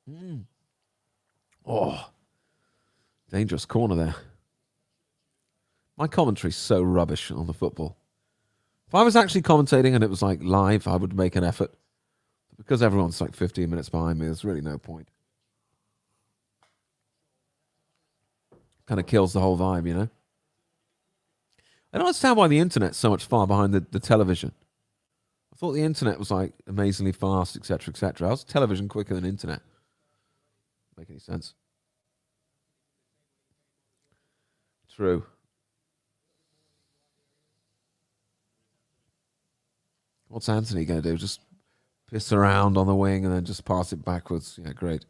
Mm. Oh, dangerous corner there. My commentary's so rubbish on the football. If I was actually commentating and it was like live, I would make an effort. But because everyone's like 15 minutes behind me, there's really no point. Kind of kills the whole vibe, you know? I don't understand why the internet's so much far behind the television. I thought the internet was like amazingly fast, etc., etc. How's television quicker than internet? Make any sense? True. What's Anthony going to do? Just piss around on the wing and then just pass it backwards? Yeah, great.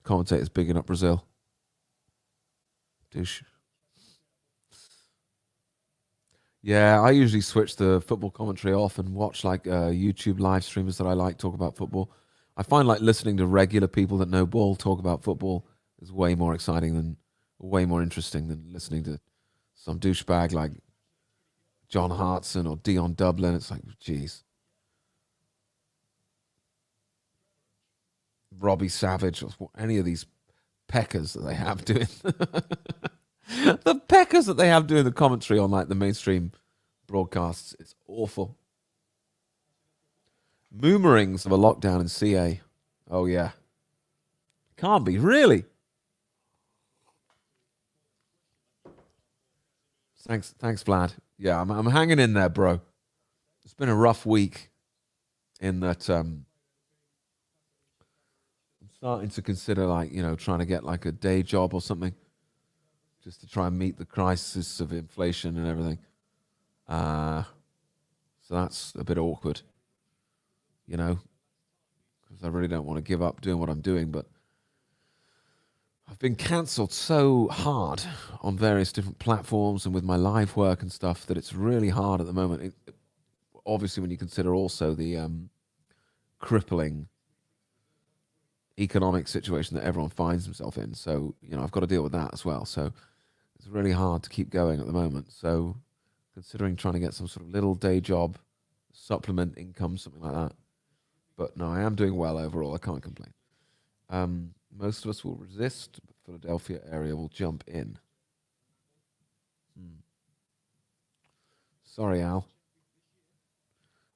Commentators bigging up Brazil. Douche. Yeah, I usually switch the football commentary off and watch like YouTube live streamers that I like talk about football. I find like listening to regular people that know ball talk about football is way more interesting than listening to some douchebag like John Hartson or Dion Dublin. It's like, geez. Robbie Savage or any of these peckers that they have doing the peckers that they have doing the commentary on like the mainstream broadcasts. It's awful. Moomerings of a lockdown in CA. Oh yeah, can't be really. Thanks, Vlad. Yeah, I'm hanging in there, bro. It's been a rough week. In that, I'm starting to consider like trying to get like a day job or something, just to try and meet the crisis of inflation and everything. Uh, so that's a bit awkward, because I really don't want to give up doing what I'm doing, but I've been cancelled so hard on various different platforms and with my live work and stuff that it's really hard at the moment. Obviously, when you consider also the crippling economic situation that everyone finds himself in. So, I've got to deal with that as well. So it's really hard to keep going at the moment. So considering trying to get some sort of little day job, supplement income, something like that. But no, I am doing well overall. I can't complain. Most of us will resist, but Philadelphia area will jump in. Sorry, Al.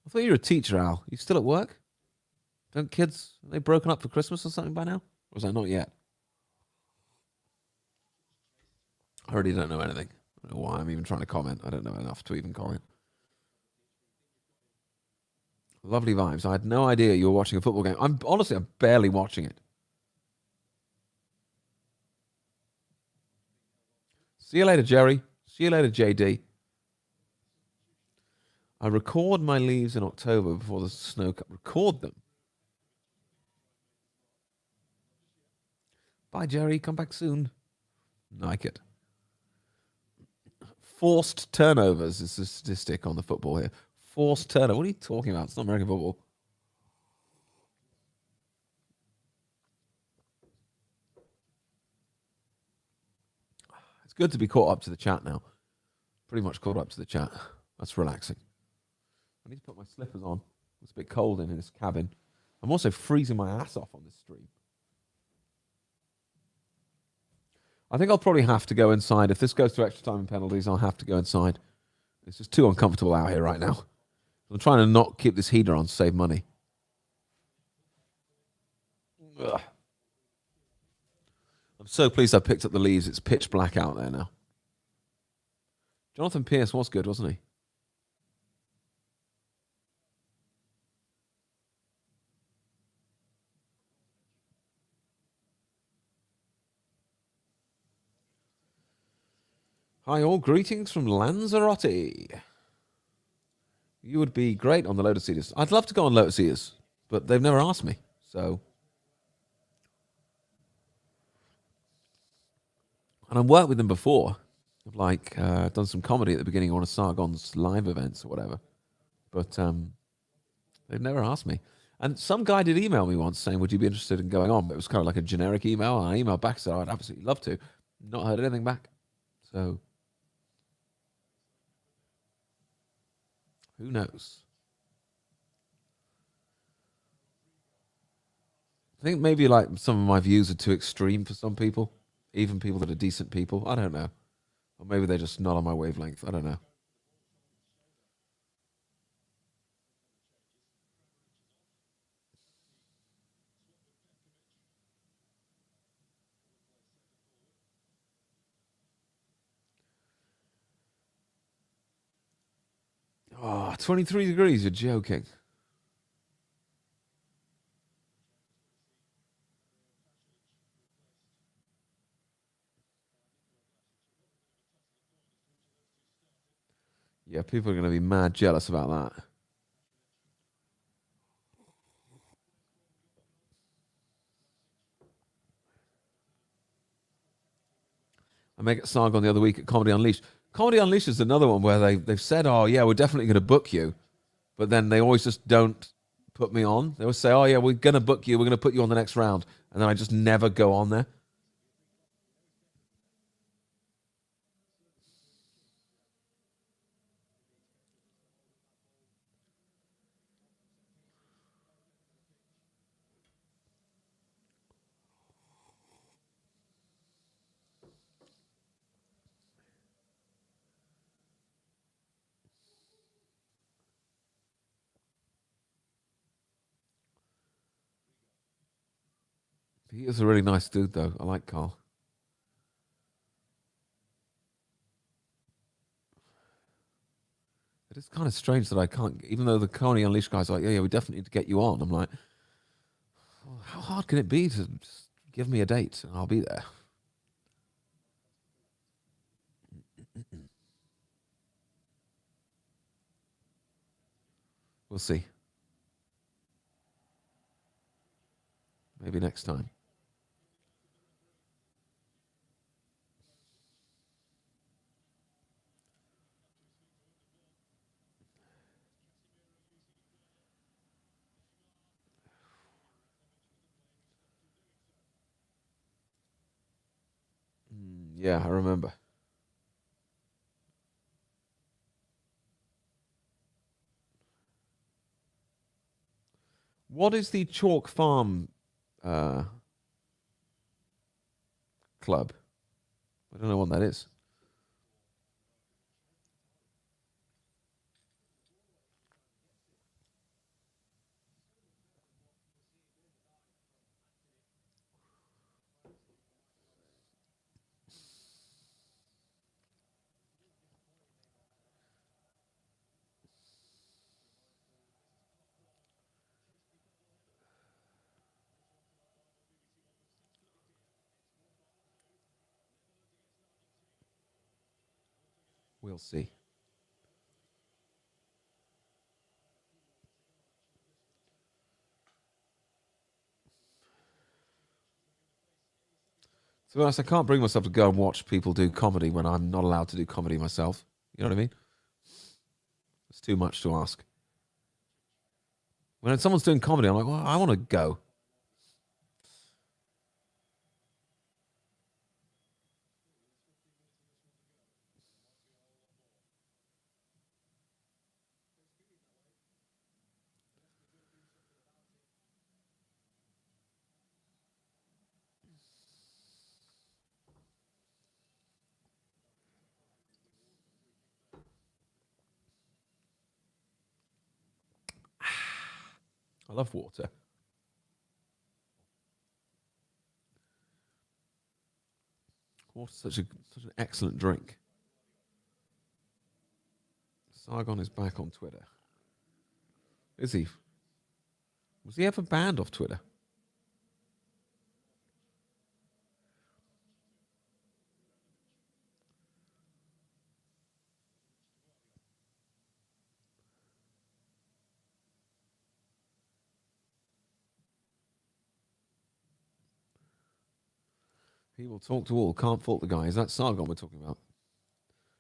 I thought you were a teacher, Al. You still at work? Don't kids, are they broken up for Christmas or something by now? Or is that not yet? I already don't know anything. I don't know why I'm even trying to comment. I don't know enough to even comment. Lovely vibes. I had no idea you were watching a football game. I'm barely watching it. See you later, Jerry. See you later, JD. I record my leaves in October before the snow. Record them. Bye, Jerry. Come back soon. Like it. Forced turnovers is the statistic on the football here. Forced turnover. What are you talking about? It's not American football. It's good to be caught up to the chat now. Pretty much caught up to the chat. That's relaxing. I need to put my slippers on. It's a bit cold in this cabin. I'm also freezing my ass off on this stream. I think I'll probably have to go inside. If this goes to extra time and penalties, I'll have to go inside. It's just too uncomfortable out here right now. I'm trying to not keep this heater on to save money. Ugh. I'm so pleased I picked up the leaves. It's pitch black out there now. Jonathan Pierce was good, wasn't he? Hi all, greetings from Lanzarote. You would be great on the Lotus Eaters. I'd love to go on Lotus Eaters, but they've never asked me. So, and I've worked with them before. I've done some comedy at the beginning of one of Sargon's live events or whatever. But they've never asked me. And some guy did email me once saying, would you be interested in going on? But it was kind of like a generic email. And I emailed back and said, I'd absolutely love to. Not heard anything back. So, who knows? I think maybe like some of my views are too extreme for some people. Even people that are decent people. I don't know. Or maybe they're just not on my wavelength. I don't know. Oh, 23 degrees. You're joking. Yeah, people are going to be mad jealous about that. I make it Sargon the other week at Comedy Unleashed. Comedy Unleashed is another one where they've said, oh, yeah, we're definitely going to book you. But then they always just don't put me on. They always say, oh, yeah, we're going to book you. We're going to put you on the next round. And then I just never go on there. He is a really nice dude, though. I like Carl. It is kind of strange that I can't, even though the Comedy Unleashed guys are like, yeah, yeah, we definitely need to get you on. I'm like, well, how hard can it be to just give me a date and I'll be there? We'll see. Maybe next time. Yeah, I remember. What is the Chalk Farm uh, club? I don't know what that is. We'll see. To be honest, I can't bring myself to go and watch people do comedy when I'm not allowed to do comedy myself. You know what I mean? It's too much to ask. When someone's doing comedy, I'm like, well, I want to go. I love water. Water's such an excellent drink. Sargon is back on Twitter. Is he? Was he ever banned off Twitter? He will talk to all. Can't fault the guy. Is that Sargon we're talking about?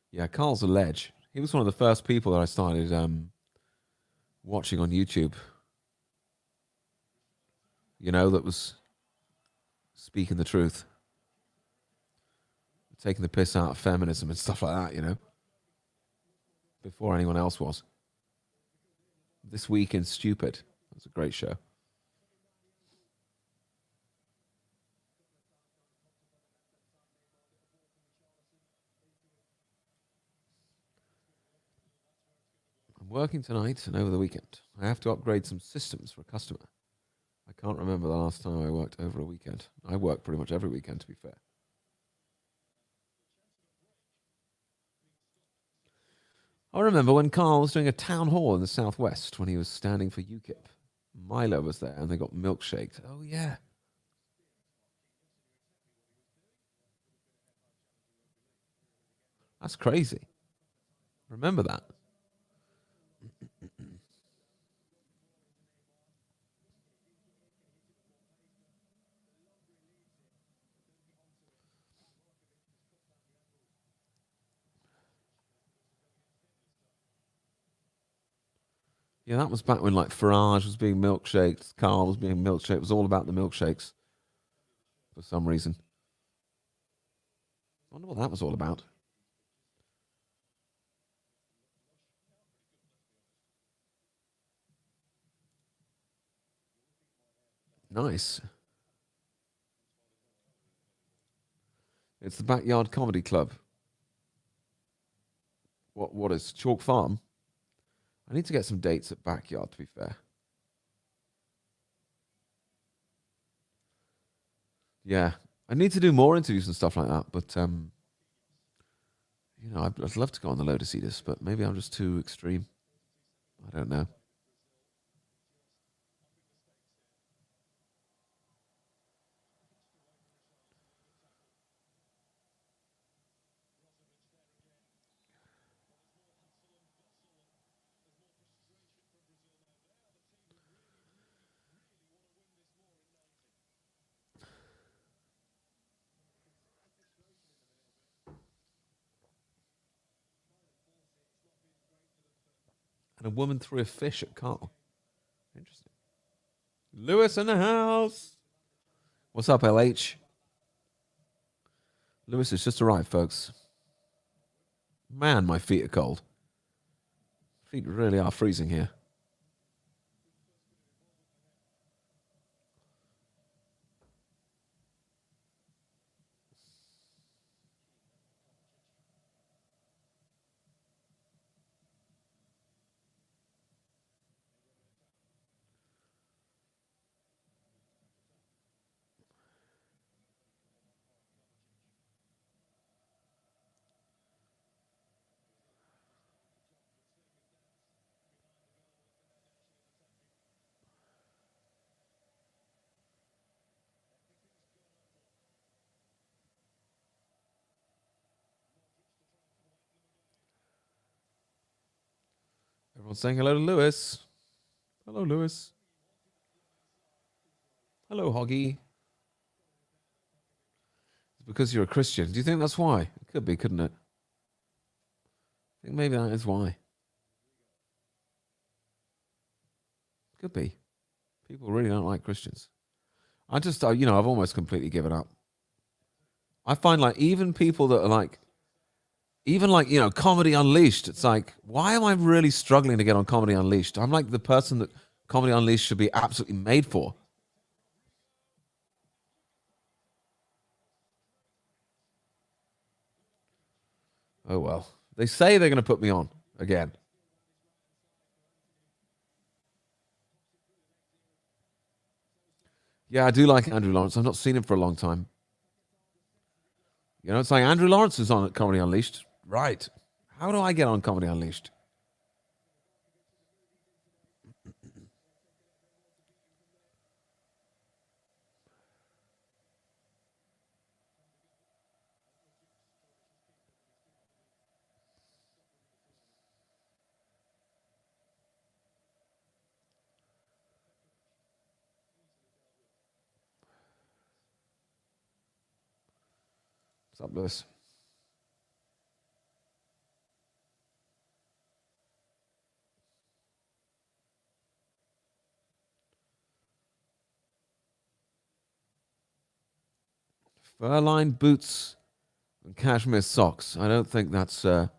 Yeah, Carl's a ledge. He was one of the first people that I started watching on YouTube. You know, that was speaking the truth, taking the piss out of feminism and stuff like that, you know, before anyone else was. This Week in Stupid. That's a great show. I'm working tonight and over the weekend. I have to upgrade some systems for a customer. I can't remember the last time I worked over a weekend. I work pretty much every weekend, to be fair. I remember when Carl was doing a town hall in the southwest when he was standing for UKIP. Milo was there and they got milkshaked. Oh, yeah. That's crazy. Remember that. Yeah, that was back when like Farage was being milkshaked, Carl was being milkshaked. It was all about the milkshakes for some reason. I wonder what that was all about. Nice. It's the Backyard Comedy Club. What is Chalk Farm? I need to get some dates at Backyard, to be fair. Yeah. I need to do more interviews and stuff like that, but you know, I'd love to go on the Lotus Eaters, but maybe I'm just too extreme. I don't know. And a woman threw a fish at Carl. Interesting. Lewis in the house. What's up, LH? Lewis has just arrived, folks. Man, my feet are cold. Feet really are freezing here. Everyone's saying hello to Lewis. Hello, Lewis. Hello, Hoggy. It's because you're a Christian. Do you think that's why? It could be, couldn't it? I think maybe that is why. Could be. People really don't like Christians. I just, I've almost completely given up. I find like even people that are like, even like, Comedy Unleashed. It's like, why am I really struggling to get on Comedy Unleashed? I'm like the person that Comedy Unleashed should be absolutely made for. Oh, well. They say they're going to put me on again. Yeah, I do like Andrew Lawrence. I've not seen him for a long time. It's like Andrew Lawrence is on at Comedy Unleashed. Right. How do I get on Comedy Unleashed? What's up, Lewis? Fur-lined boots and cashmere socks. I don't think that's doesn't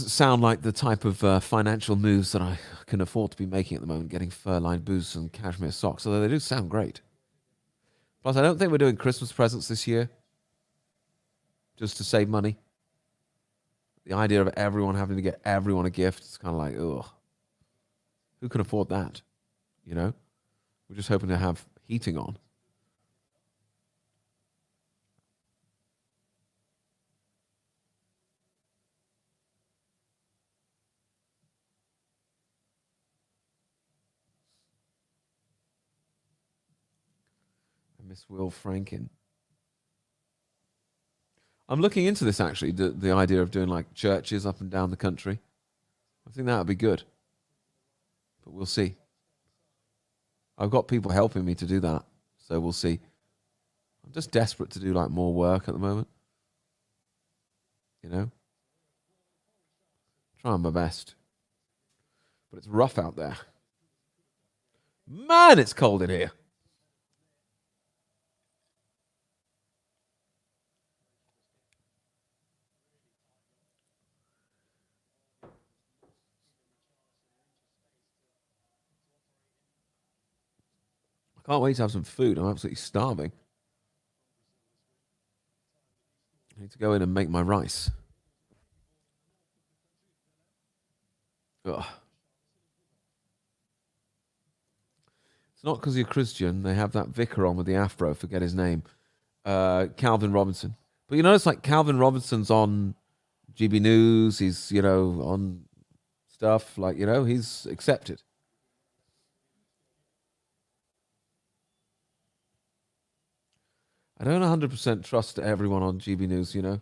sound like the type of financial moves that I can afford to be making at the moment, getting fur-lined boots and cashmere socks, although they do sound great. Plus, I don't think we're doing Christmas presents this year, just to save money. The idea of everyone having to get everyone a gift, it's kind of like, ugh. Who can afford that? We're just hoping to have heating on. I miss Will Franken. I'm looking into this actually, the idea of doing like churches up and down the country. I think that would be good. But we'll see. I've got people helping me to do that, so we'll see. I'm just desperate to do like more work at the moment. Trying my best. But it's rough out there. Man, it's cold in here. I can't wait to have some food. I'm absolutely starving. I need to go in and make my rice. Ugh. It's not because you're Christian. They have that vicar on with the afro. Forget his name. Calvin Robinson. But it's like Calvin Robinson's on GB News. He's, on stuff. Like, he's accepted. I don't 100% trust everyone on GB News, It's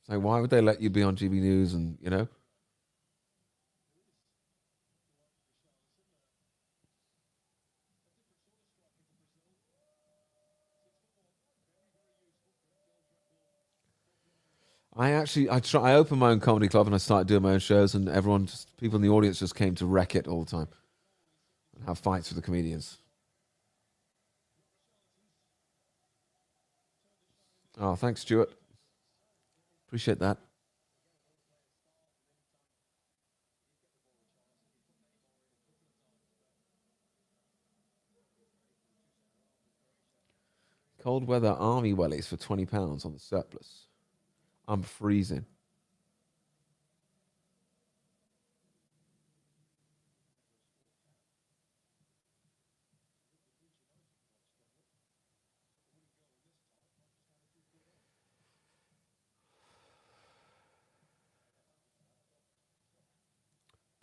like, why would they let you be on GB News and. I opened my own comedy club and I started doing my own shows, and people in the audience just came to wreck it all the time and have fights with the comedians. Oh, thanks, Stuart. Appreciate that. Cold weather army wellies for £20 on the surplus. I'm freezing.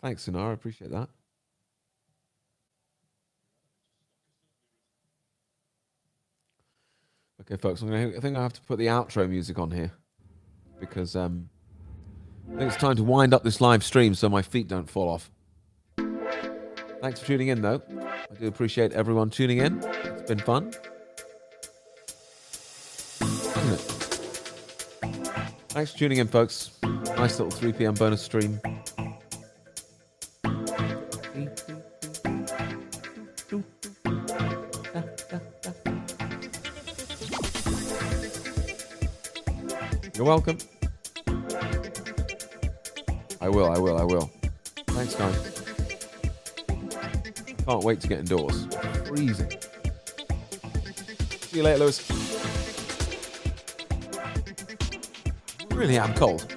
Thanks, Sonara. Appreciate that. Okay, folks. I think I have to put the outro music on here because I think it's time to wind up this live stream so my feet don't fall off. Thanks for tuning in, though. I do appreciate everyone tuning in. It's been fun. Thanks for tuning in, folks. Nice little 3 p.m. bonus stream. You're welcome. I will. Thanks, guys. Can't wait to get indoors. Freezing. See you later, Lewis. I really am cold.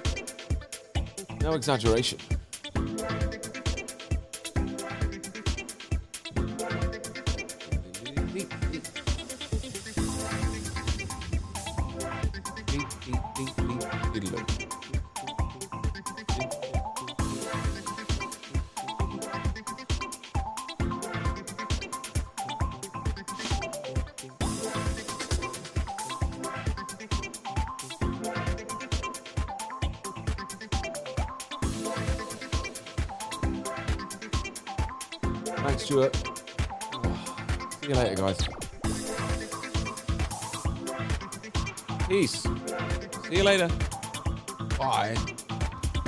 No exaggeration. Thanks, Stuart. See you later, guys. Peace. See you later. Bye.